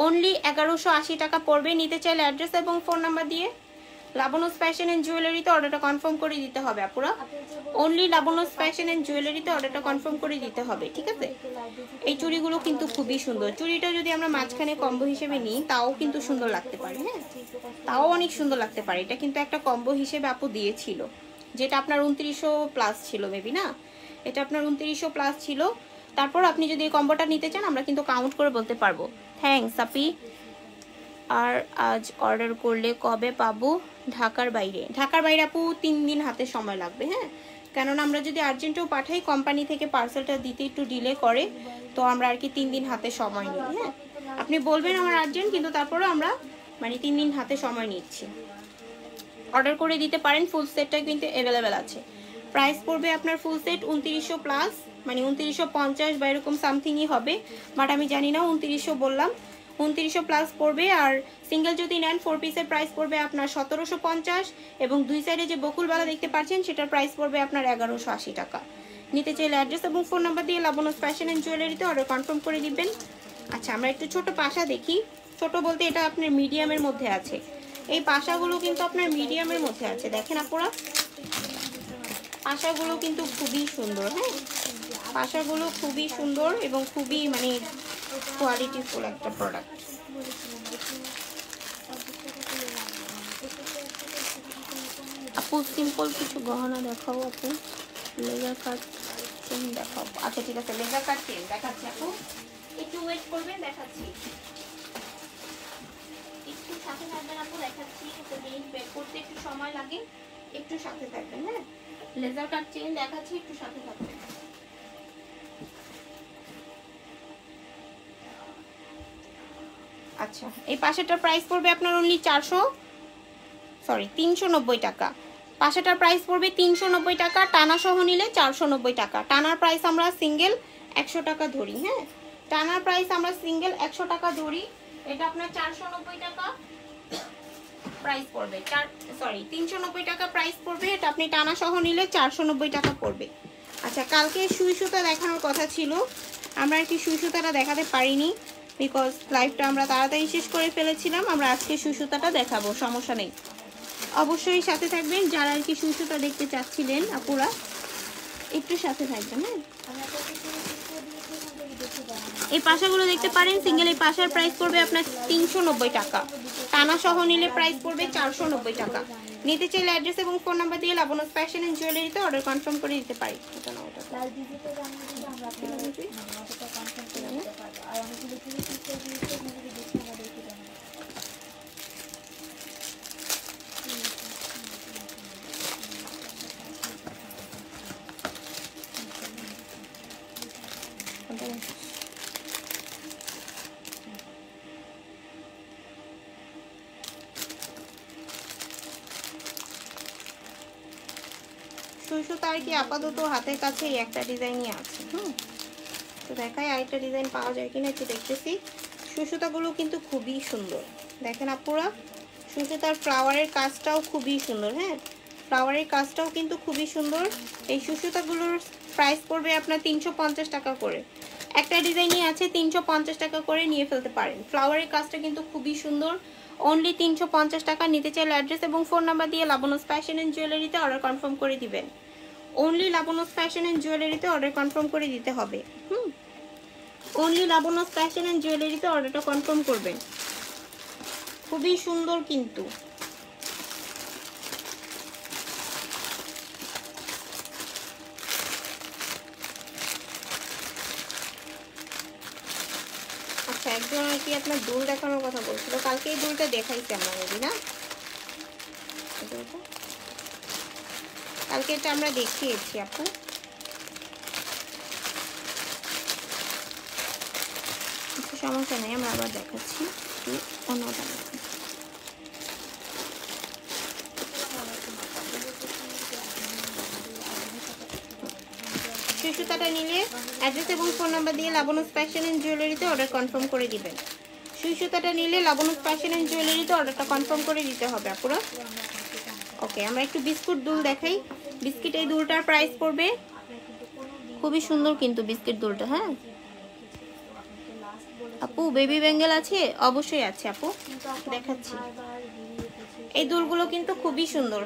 [SPEAKER 1] অনলি 1180 টাকা পড়বে। নিতে চাইলে অ্যাড্রেস এবং ফোন নাম্বার দিয়ে লাবণ্য ফ্যাশন এন্ড জুয়েলারিতে অর্ডারটা কনফার্ম করে দিতে হবে আপুরা। অনলি লাবণ্য ফ্যাশন এন্ড জুয়েলারিতে অর্ডারটা কনফার্ম করে দিতে হবে, ঠিক আছে? এই চুড়িগুলো কিন্তু খুবই সুন্দর। চুড়িটা যদি আমরা মাঝখানে কম্বো হিসেবে নিই তাও কিন্তু সুন্দর লাগতে পারে, হ্যাঁ, তাও অনেক সুন্দর লাগতে পারে। এটা কিন্তু একটা কম্বো হিসেবে আপু দিয়েছিল, যেটা আপনার 2900 প্লাস ছিল মেবি, না? এটা আপনার 2900 প্লাস ছিল। তারপর আপনি যদি এই কম্বোটা নিতে চান আমরা কিন্তু কাউন্ট করে বলতে পারবো। থ্যাঙ্কস আপি। আর আজ অর্ডার করলে কবে পাবো? ঢাকার বাইরে। ঢাকার বাইরে আপু 3 দিন হাতে সময় লাগবে, হ্যাঁ, কেননা আমরা যদি আর্জেন্টেও পাঠাই কোম্পানি থেকে পার্সেলটা দিতে একটু ডিলে করে, তো আমরা আর কি 3 দিন হাতে সময় নিই, হ্যাঁ। আপনি বলবেন আমার আর্জেন্ট, কিন্তু তারপরেও আমরা মানে 3 দিন হাতে সময় নিচ্ছি। অর্ডার করে দিতে পারেন, ফুল সেটটা কিন্তু অ্যাভেলেবেল আছে। প্রাইস পড়বে আপনার ফুল সেট 2900 প্লাস, মানে 2950 বা এরকম সামথিংই হবে, বাট আমি জানি না, 2900 বললাম, 2900 প্লাস পড়বে। আর সিঙ্গেল যদি নেন 4 পিসের প্রাইস পড়বে আপনার 1750, এবং দুই সাইডে যে বকুলবালা দেখতে পাচ্ছেন সেটার প্রাইস পড়বে আপনার 1180 টাকা। নিতে চাইলে অ্যাড্রেস এবং ফোন নাম্বার দিয়ে লাবণ্য ফ্যাশন অ্যান্ড জুয়েলারিতে অর্ডার কনফার্ম করে দিবেন। আচ্ছা, আমরা একটু ছোট পাশা দেখি। ছোট বলতে এটা আপনার মিডিয়ামের মধ্যে আছে। এই পাশাগুলো কিন্তু আপনার মিডিয়ামের মধ্যে আছে, দেখেন আপনারা, পাশাগুলো কিন্তু খুবই সুন্দর, হ্যাঁ, পাশাগুলো খুবই সুন্দর এবং খুবই মানে কোয়ালিটিফুল একটা প্রোডাক্ট। আপু সিম্পল কিছু গহনা দেখাও আপু, লেজার কাট চেন দেখাও। আচ্ছা ঠিক আছে, লেজার কাট চেন দেখাচ্ছি আপু, একটু ওয়েট করবেন, দেখাচ্ছি, একটু সাথে থাকবেন আপু, দেখাচ্ছি। তো জিনিস বের করতে একটু সময় লাগে, একটু সাথে থাকবেন, হ্যাঁ। লেজার কাট চেন দেখাচ্ছি, একটু সাথে থাকবেন। আচ্ছা, এই পাশেটার প্রাইস পড়বে আপনার অনলি 390 টাকা। পাশেটার প্রাইস পড়বে 390 টাকা, টানা সহ নিলে 490 টাকা। টানার প্রাইস আমরা সিঙ্গেল 100 টাকা ধরি, হ্যাঁ, টানার প্রাইস আমরা সিঙ্গেল 100 টাকা ধরি। এটা আপনার 490 টাকা প্রাইস পড়বে, 390 টাকা প্রাইস পড়বে। এটা আপনি টানা সহ নিলে 490 টাকা পড়বে। আচ্ছা, কালকে সুই সুতা দেখানোর কথা ছিল, আমরা আর কি সুই সুতাটা দেখাতে পারিনি, বিকজ লাইভটা আমরা তাড়াতাড়ি শেষ করে ফেলেছিলাম। আমরা আজকে সুই সুতাটা দেখাবো, সমস্যা নেই, অবশ্যই সাথে থাকবেন। যারা আর কি সুই সুতা দেখতে চাচ্ছিলেন আপুরা, একটু সাথে থাকবেন, হ্যাঁ। এই পাশাগুলো দেখতে পারেন, সিঙ্গেল এই পাশার প্রাইস পড়বে আপনার 390 টাকা, টানা সহ নিলে প্রাইস পড়বে 490 টাকা। নিতে চাইলে অ্যাড্রেস এবং ফোন নাম্বার দিয়ে লাবণ্য ফ্যাশন এন্ড জুয়েলারিতে অর্ডার কনফার্ম করে দিতে পারি। সুই সুতা আর কি আপাতত হাতের কাছে এই একটা ডিজাইনই আছে, তো দেখাই আরেকটা ডিজাইন পাওয়া যায় কিনা একটু দেখতেছি। সুই সুতাগুলো কিন্তু খুবই সুন্দর, দেখেন আপুরা, সুই সুতার ফ্লাওয়ারের কাজটাও খুবই সুন্দর, হ্যাঁ, ফ্লাওয়ারের কাজটাও কিন্তু খুবই সুন্দর। এই সুই সুতাগুলোর প্রাইস পড়বে আপনার 350 টাকা করে। একটা ডিজাইনই আছে 350 টাকা করে, নিয়ে ফেলতে পারেন। ফ্লাওয়ারের কাজটা কিন্তু খুবই সুন্দর, অনলি 350 টাকা। নিতে চাইলে অ্যাড্রেস এবং ফোন নাম্বার দিয়ে লাবণ্য ফ্যাশন এন্ড জুয়েলারিতে অর্ডার কনফার্ম করে দিবেন। অনলি লাবণ্য ফ্যাশন এন্ড জুয়েলারিতে অর্ডার কনফার্ম করে দিতে হবে, অনলি লাবণ্য ফ্যাশন এন্ড জুয়েলারিতে অর্ডারটা কনফার্ম করবেন। খুবই সুন্দর কিন্তু, আচ্ছা, একজন আর কি আপনার দুল দেখানোর কথা বলছিল, কালকে এই দুলটা দেখাইছি আমরা যদি, না কালকে এটা আমরা দেখিয়েছি আপু। সমস্যা নেই, আমরা আবার দেখাচ্ছি, অন্যটা সুই সুতাটা নিলে অ্যাড্রেস এবং ফোন নাম্বার দিয়ে লাবণ্য ফ্যাশন এন্ড জুয়েলারিতে অর্ডার কনফার্ম করে দিবেন। সুই সুতাটা নিলে লাবণ্য ফ্যাশন এন্ড জুয়েলারিতে অর্ডারটা কনফার্ম করে দিতে হবে আপুরা। ওকে, আমরা একটু বিস্কুট দুল দেখাই। বিস্কিট এই দুলটার প্রাইস পড়বে, খুবই সুন্দর কিন্তু বিস্কিট দুলটা, হ্যাঁ। আপু বেবি ব্যাঙ্গেল আছে? অবশ্যই আছে আপু, দেখাচ্ছি। এই দুলগুলো কিন্তু খুবই সুন্দর।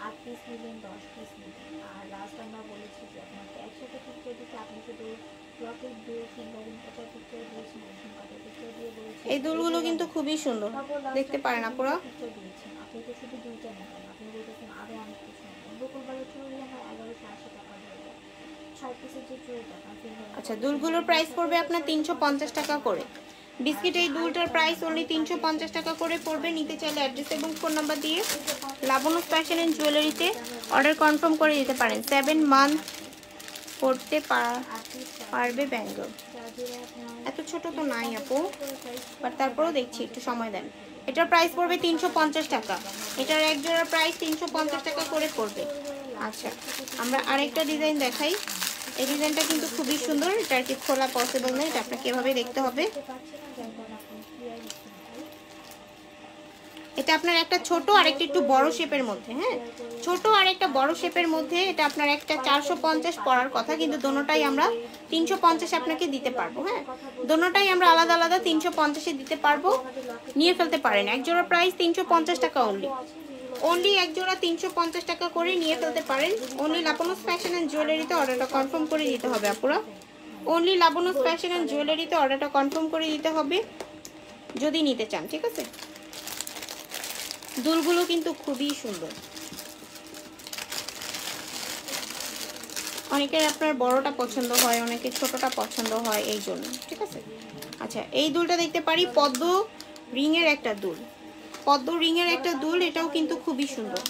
[SPEAKER 2] 8 পিস নেবেন 10 পিস নেবেন। আর লাস্ট আমরা বলেছি যে আপনাকে একসাথে পিকচার দিতে আপনি শুধু লকেট দিয়ে ফিঙ্গারিং কাটার পিকচার দিয়েছেন, একদম কাটার পিকচার দিয়ে বলেছি।
[SPEAKER 1] এই দুলগুলো কিন্তু খুবই সুন্দর, দেখতে পারেন আপনারা।
[SPEAKER 2] পিকচার দিয়েছেন, আপনি তো শুধু দুইটা নেবেন, আপনি বলতেছেন আরো অনেক কিছু নেবেন। বকুলবাড়ির চুড়ি আমার 1180 টাকা ধরবো, 6 পিসের যে চুড়িটা
[SPEAKER 1] আচ্ছা দুলগুলোর প্রাইস পড়বে আপনার 350 টাকা করে। বিস্কিট এই দুলটার প্রাইস অনলি 350 টাকা করে পড়বে। নিতে চাইলে অ্যাড্রেস এবং ফোন নাম্বার দিয়ে লাবণ্য ফ্যাশন অ্যান্ড জুয়েলারিতে অর্ডার কনফার্ম করে দিতে পারেন। 7 মান্থ পড়তে পারবে ব্যাঙ্গল। এত ছোট তো নাই আপু, বাট তারপরেও দেখছি, একটু সময় দেন। এটার প্রাইস পড়বে 350 টাকা। এটার এক জোড়ার প্রাইস 350 টাকা করে পড়বে। আচ্ছা আমরা আরেকটা ডিজাইন দেখাই। এই ডিজাইনটা কিন্তু খুবই সুন্দর, এটা আর কি খোলা পসিবল নয়, এটা আপনাকে এভাবে দেখতে হবে। এটা আপনার একটা ছোট আর একটা একটু বড় শেপের মধ্যে, হ্যাঁ ছোট আর একটা বড় শেপের মধ্যে। এটা আপনার একটা 450 পড়ার কথা, কিন্তু দোনোটাই আমরা 350 আপনাকে দিতে পারবো। হ্যাঁ দোনোটাই আমরা আলাদা আলাদা 350-এ দিতে পারবো, নিয়ে ফেলতে পারেন। এক জোড়া প্রাইস 350 টাকা অনলি এক জোড়া 350 টাকা করে নিয়ে ফেলতে পারেন। অনলি লাবণ্য ফ্যাশন অ্যান্ড জুয়েলারিতে অর্ডারটা কনফার্ম করে দিতে হবে আপুরা। অনলি লাবণ্য ফ্যাশন অ্যান্ড জুয়েলারিতে অর্ডারটা কনফার্ম করে দিতে হবে যদি নিতে চান, ঠিক আছে। দুলগুলো কিন্তু খুবই সুন্দর। অনেকের আপনার বড়টা পছন্দ হয়, অনেকের ছোটটা পছন্দ হয়, এই জন্য, ঠিক আছে। আচ্ছা এই দুলটা দেখতে পারি, পদ্ম রিংয়ের একটা দুল। পদ্ম রিংয়ের একটা দুল, এটাও কিন্তু খুবই সুন্দর।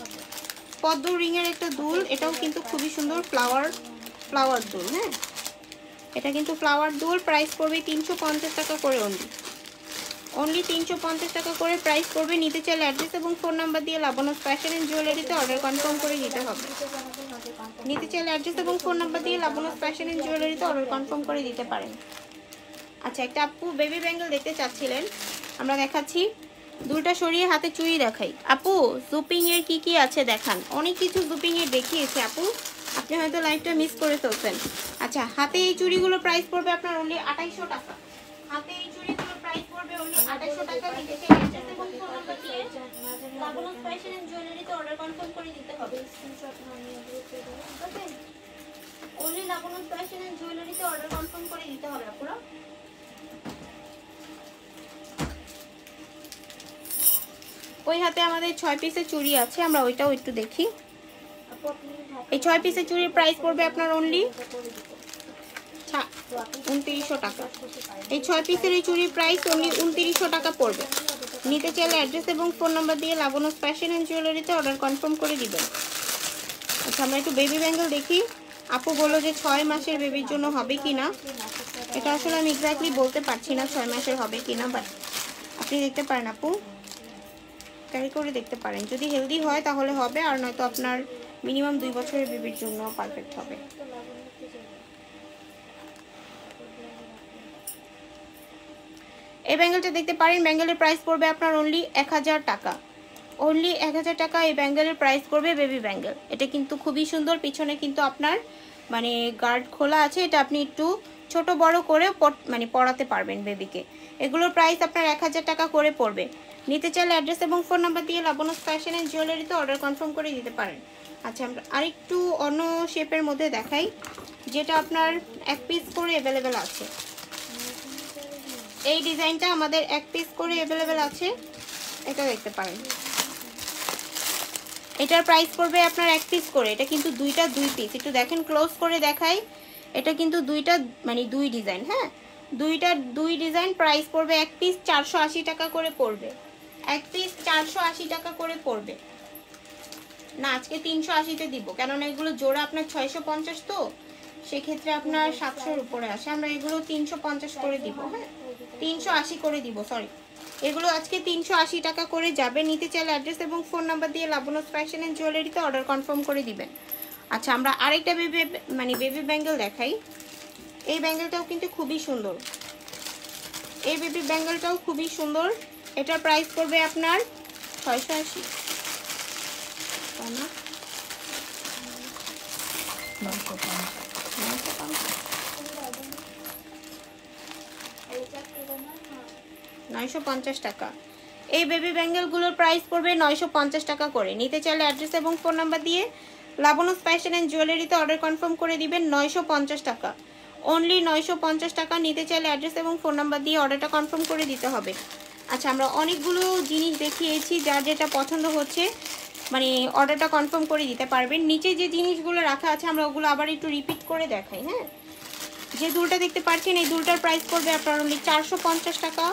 [SPEAKER 1] পদ্ম রিংয়ের একটা দুল, এটাও কিন্তু খুবই সুন্দর। ফ্লাওয়ার দুল, হ্যাঁ এটা কিন্তু ফ্লাওয়ার দুল। প্রাইস পড়বে 350 টাকা করে অনলি 350 টাকা করে প্রাইস পড়বে। নিতে চাইলে অ্যাড্রেস এবং ফোন নাম্বার দিয়ে লাবণ্য ফ্যাশন অ্যান্ড জুয়েলারিতে অর্ডার কনফার্ম করে দিতে হবে। নিতে চাইলে অ্যাড্রেস এবং ফোন নাম্বার দিয়ে লাবণ্য ফ্যাশন অ্যান্ড জুয়েলারিতে অর্ডার কনফার্ম করে দিতে পারেন। আচ্ছা একটা আপু বেবি ব্যাঙ্গেল দেখতে চাচ্ছিলেন, আমরা দেখাচ্ছি। দুলটা সরিয়ে হাতে চুড়ি দেখাই। আপু জুপিং এর কি আছে দেখান। অনেক কিছু জুপিং এর দেখিয়েছে আপু, আপনি হয়তো লাইভটা মিস করে ফেলছেন। আচ্ছা হাতে এই চুড়িগুলো প্রাইস পড়বে আপনার অনলি 2800 টাকা। হাতে এই চুড়িগুলোর প্রাইস পড়বে অনলি 2800 টাকা। নিতে চাইলে অ্যাড্রেস এবং ফোন নাম্বার দিয়ে লাবণ্য ফ্যাশন এন্ড জুয়েলারিতে অর্ডার কনফার্ম করে দিতে হবে। অনলি লাবণ্য ফ্যাশন এন্ড জুয়েলারিতে অর্ডার কনফার্ম করে দিতে হবে আপুরা। ওই হাতে আমাদের 6 পিসের চুড়ি আছে, আমরা ওইটাও একটু দেখি। এই 6 পিসের চুড়ির প্রাইস পড়বে আপনার অনলি 2900 টাকা। এই 6 পিসের এই চুড়ির প্রাইস অনলি 2900 টাকা পড়বে। নিতে চাইলে অ্যাড্রেস এবং ফোন নাম্বার দিয়ে লাবণ্য ফ্যাশন অ্যান্ড জুয়েলারিতে অর্ডার কনফার্ম করে দিবেন। আচ্ছা আমরা একটু বেবি ব্যাঙ্গেল দেখি। আপু বললো যে 6 মাসের বেবির জন্য হবে কি না, এটা আসলে আমি এক্স্যাক্টলি বলতে পারছি না 6 মাসের হবে কি না, বাট আপনি দেখতে পারেন আপু, ক্যারি করে দেখতে পারেন। যদি হেলদি হয় তাহলে হবে, আর নয়তো আপনার মিনিমাম 2 বছরের বেবির জন্য পারফেক্ট হবে। এই ব্যাঙ্গেলটা দেখতে পারেন, ব্যাঙ্গেলের প্রাইস পড়বে আপনার অনলি 1000 টাকা। অনলি 1000 টাকা এই ব্যাঙ্গেলের প্রাইস পড়বে, বেবি ব্যাঙ্গেল। এটা কিন্তু খুবই সুন্দর, পিছনে কিন্তু আপনার মানে গার্ড খোলা আছে, এটা আপনি একটু ছোট বড় করে মানে পরাতে পারবেন বেবিকে। এগুলোর প্রাইস আপনার 1000 টাকা করে পড়বে। নিতে চাইলে অ্যাড্রেস এবং ফোন নাম্বার দিয়ে লাবণ্য ফ্যাশন অ্যান্ড জুয়েলারিতে অর্ডার কনফার্ম করে দিতে পারেন। আচ্ছা আমরা আরেকটু অন্য শেপের মধ্যে দেখাই, যেটা আপনার 1 পিস করে অ্যাভেলেবেল আছে। এই ডিজাইনটা আমাদের 1 পিস করে অ্যাভেলেবেল আছে, এটা দেখতে পারেন। এটার প্রাইস পড়বে আপনার 1 পিস করে। এটা কিন্তু 2 পিস, একটু দেখেন ক্লোজ করে দেখাই। এটা কিন্তু 2টা মানে 2 ডিজাইন, হ্যাঁ 2 ডিজাইন। প্রাইস পড়বে 1 পিস 480 টাকা করে পড়বে। 1 পিস 480 টাকা করে পড়বে। না আজকে 380-তে দিব, কেননা এগুলো জোড়া আপনার 650, তো সেক্ষেত্রে আপনার 700-র উপরে আসে। আমরা এগুলো 350 করে দিব, হ্যাঁ 380 করে দিব, সরি। এগুলো আজকে 380 টাকা করে যাবে। নিতে চাইলে অ্যাড্রেস এবং ফোন নাম্বার দিয়ে লাবণ্য ফ্যাশন অ্যান্ড জুয়েলারিতে অর্ডার কনফার্ম করে দিবেন। আচ্ছা আমরা আরেকটা বেবি ব্যাঙ্গেল দেখাই। এই ব্যাঙ্গেলটাও কিন্তু খুবই সুন্দর, এই বেবি ব্যাঙ্গেলটাও খুবই সুন্দর। এটার প্রাইস পড়বে আপনার 680 না 950 টাকা। এই বেবি ব্যাঙ্গেলগুলোর প্রাইস পড়বে 950 টাকা করে। নিতে চাইলে অ্যাড্রেস এবং ফোন নাম্বার দিয়ে লাবণ্য ফ্যাশন অ্যান্ড জুয়েলারিতে অর্ডার কনফার্ম করে দিবেন। 950 টাকা, অনলি 950 টাকা। নিতে চাইলে অ্যাড্রেস এবং ফোন নাম্বার দিয়ে অর্ডারটা কনফার্ম করে দিতে হবে। আচ্ছা, আমরা অনেকগুলো জিনিস দেখিয়েছি, যার যেটা পছন্দ হচ্ছে মানে অর্ডারটা কনফার্ম করে দিতে পারবেন। নিচে যে জিনিসগুলো রাখা আছে আমরা ওগুলো আবার একটু রিপিট করে দেখাই। হ্যাঁ, যে দুলটা দেখতে পাচ্ছেন এই দুলটার প্রাইস পড়বে আপনার অনলি 450 টাকা।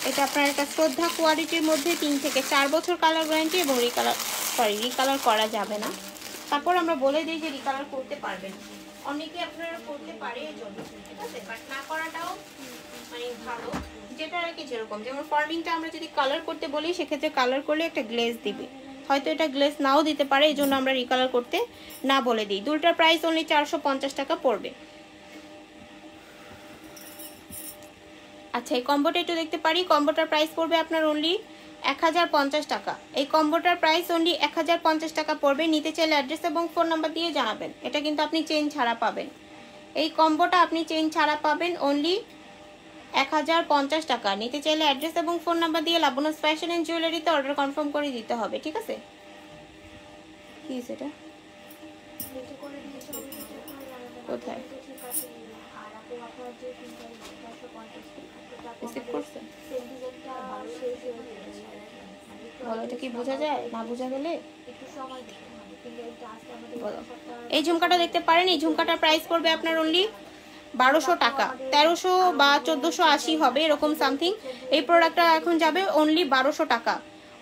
[SPEAKER 1] এটা আপনার একটা শ্রদ্ধা কোয়ালিটির মধ্যে 3 থেকে 4 বছর কালার গ্যারান্টি এবং রিকালার করা যাবে না। তারপর আমরা বলে দিই যে রিকালার করতে পারবেন, অনেকে আপনারা করতে পারে এই জন্য, ঠিক আছে, বাট না করাটাও মানে ভালো। যেটা আর কি যেরকম, যেমন ফর্মিংটা আমরা যদি কালার করতে বলি সেক্ষেত্রে কালার করলে একটা গ্লেজ দিবে, হয়তো এটা গ্লেজ নাও দিতে পারে, এই জন্য আমরা রিকালার করতে না বলে দিই। দুলটার প্রাইস অনলি 450 টাকা পড়বে। আচ্ছা, এই কম্বোটা একটু দেখতে পারি। কম্বোটার প্রাইস পড়বে আপনার অনলি 1050 টাকা। এই কম্বোটার প্রাইস অনলি 1050 টাকা পড়বে। নিতে চাইলে অ্যাড্রেস এবং ফোন নাম্বার দিয়ে জানাবেন। এটা কিন্তু আপনি চেন ছাড়া পাবেন, এই কম্বোটা আপনি চেন ছাড়া পাবেন অনলি 1050 টাকা। নিতে চাইলে অ্যাড্রেস এবং ফোন নাম্বার দিয়ে লাবণ্য ফ্যাশন অ্যান্ড জুয়েলারিতে অর্ডার কনফার্ম করে দিতে হবে, ঠিক আছে। কি সেটা কোথায় রিসিভ করছে বলো, এটা কি বোঝা যায়? না বোঝা গেলে বলো। এই ঝুমকাটা দেখতে পারেন, এই ঝুমকাটার প্রাইস পড়বে আপনার অনলি 1200 টাকা, 1300 বা 1480 হবে এরকম সামথিং। এই প্রোডাক্টটা এখন যাবে অনলি 1200 টাকা,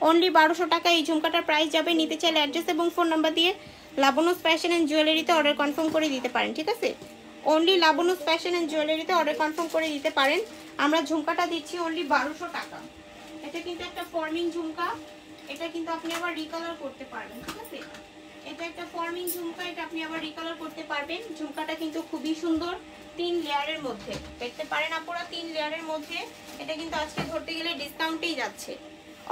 [SPEAKER 1] অনলি 1200 টাকা এই ঝুমকাটার প্রাইস যাবে। নিতে চাইলে অ্যাড্রেস এবং ফোন নাম্বার দিয়ে লাবণ্য ফ্যাশন অ্যান্ড জুয়েলারিতে অর্ডার কনফার্ম করে দিতে পারেন, ঠিক আছে। অনলি লাবণ্য ফ্যাশন অ্যান্ড জুয়েলারিতে অর্ডার কনফার্ম করে দিতে পারেন। আমরা ঝুমকাটা দিচ্ছি অনলি 1200 টাকা। এটা কিন্তু একটা ফর্মিং ঝুমকা, এটা কিন্তু আপনি আবার রিকালার করতে পারবেন, ঠিক আছে। এটা একটা ফর্মিং ঝুমকা, এটা আপনি আবার রিকালার করতে পারবেন। ঝুমকাটা কিন্তু খুবই সুন্দর, 3 লেয়ারের মধ্যে দেখতে পারেন আপনারা, 3 লেয়ারের মধ্যে। এটা কিন্তু আজকে ধরতে গেলে ডিসকাউন্টেই যাচ্ছে।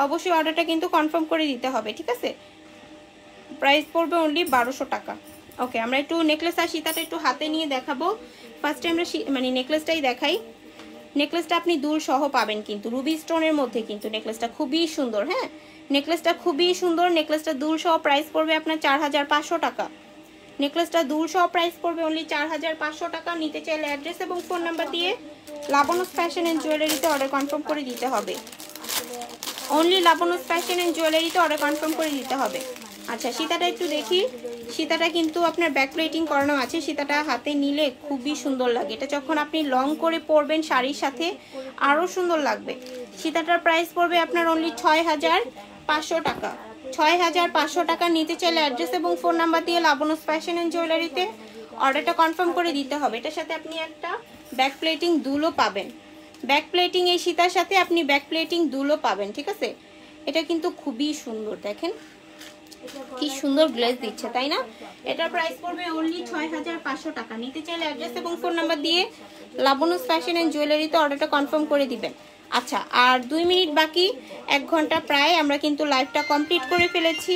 [SPEAKER 1] অবশ্যই অর্ডারটা কিন্তু কনফার্ম করে দিতে হবে, ঠিক আছে। প্রাইস পড়বে অনলি 1200 টাকা। ওকে, আমরা একটু নেকলেস আর সীতাটা একটু হাতে নিয়ে দেখাবো। ফার্স্টে আমরা মানে নেকলেসটাই দেখাই। নেকলেসটা আপনি দুল সহ পাবেন কিন্তু রুবি স্টোনের মধ্যে, কিন্তু নেকলেসটা খুবই সুন্দর। হ্যাঁ, নেকলেসটা খুবই সুন্দর। নেকলেসটা দুল সহ প্রাইস পড়বে আপনার 4500 টাকা। নেকলেসটা দুল সহ প্রাইস পড়বে অনলি 4500 টাকা। নিতে চাইলে অ্যাড্রেস এবং ফোন নাম্বার দিয়ে লাবণ্য ফ্যাশন অ্যান্ড জুয়েলারিতে অর্ডার কনফার্ম করে দিতে হবে। অনলি লাবণ্য ফ্যাশন অ্যান্ড জুয়েলারিতে অর্ডার কনফার্ম করে দিতে হবে। আচ্ছা, সীতাটা একটু দেখি। সীতাটা কিন্তু আপনার ব্যাক প্লেটিং করানো আছে। সীতাটা হাতে নিলে খুবই সুন্দর লাগে, এটা যখন আপনি লং করে পরবেন শাড়ির সাথে আরও সুন্দর লাগবে। সীতাটার প্রাইস পড়বে আপনার অনলি 6500 টাকা, 6500 টাকা। নিতে চাইলে অ্যাড্রেস এবং ফোন নাম্বার দিয়ে লাবণ্য ফ্যাশন অ্যান্ড জুয়েলারিতে অর্ডারটা কনফার্ম করে দিতে হবে। এটার সাথে আপনি একটা ব্যাক প্লেটিং দুলও পাবেন। ব্যাক প্লেটিং এই সীতার সাথে আপনি ব্যাক প্লেটিং দুলও পাবেন, ঠিক আছে। এটা কিন্তু খুবই সুন্দর, দেখেন কি সুন্দর গ্লেজ দিচ্ছে, তাই না। এটার প্রাইস পড়বে অনলি 6500 টাকা। নিতে চাইলে অ্যাড্রেস এবং ফোন নাম্বার দিয়ে লাবণ্য ফ্যাশন অ্যান্ড জুয়েলারিতে অর্ডারটা কনফার্ম করে দিবেন। আচ্ছা, আর 2 মিনিট বাকি, 1 ঘন্টা প্রায় আমরা কিন্তু লাইভটা কমপ্লিট করে ফেলেছি।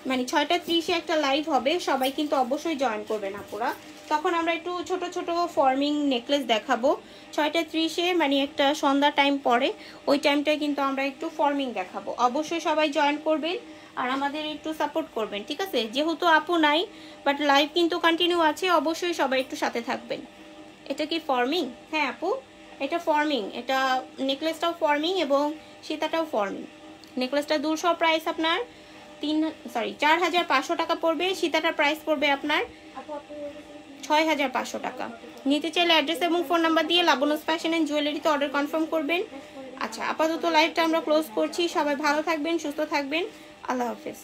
[SPEAKER 1] মানে 6:30-এ একটা লাইভ হবে, সবাই কিন্তু অবশ্যই জয়েন করবেন আপুরা। তখন আমরা একটু ছোট ছোট ফর্মিং নেকলেস দেখাবো 6:30-এ, মানে একটা সন্ধ্যা টাইম পরে, ওই টাইমটায় কিন্তু আমরা একটু ফর্মিং দেখাবো। অবশ্যই সবাই জয়েন করবেন আর আমাদের একটু সাপোর্ট করবেন, ঠিক আছে। যেহেতু আপু নাই বাট লাইভ কিন্তু কন্টিনিউ আছে, অবশ্যই সবাই একটু সাথে থাকবেন। এটা কি ফর্মিং? হ্যাঁ আপু, এটা ফর্মিং। এটা নেকলেসটাও ফর্মিং এবং সীতাটাও ফর্মিং। নেকলেসটা 200 প্রাইস আপনার 4500 টাকা পড়বে। সীতাটার প্রাইস পড়বে আপনার 6500 টাকা। নিতে চাইলে অ্যাড্রেস এবং ফোন নাম্বার দিয়ে লাবণ্য ফ্যাশন অ্যান্ড জুয়েলারিতে অর্ডার কনফার্ম করবেন। আচ্ছা, আপাতত লাইভটা আমরা ক্লোজ করছি। সবাই ভালো থাকবেন, সুস্থ থাকবেন। আল্লাহ হাফেজ।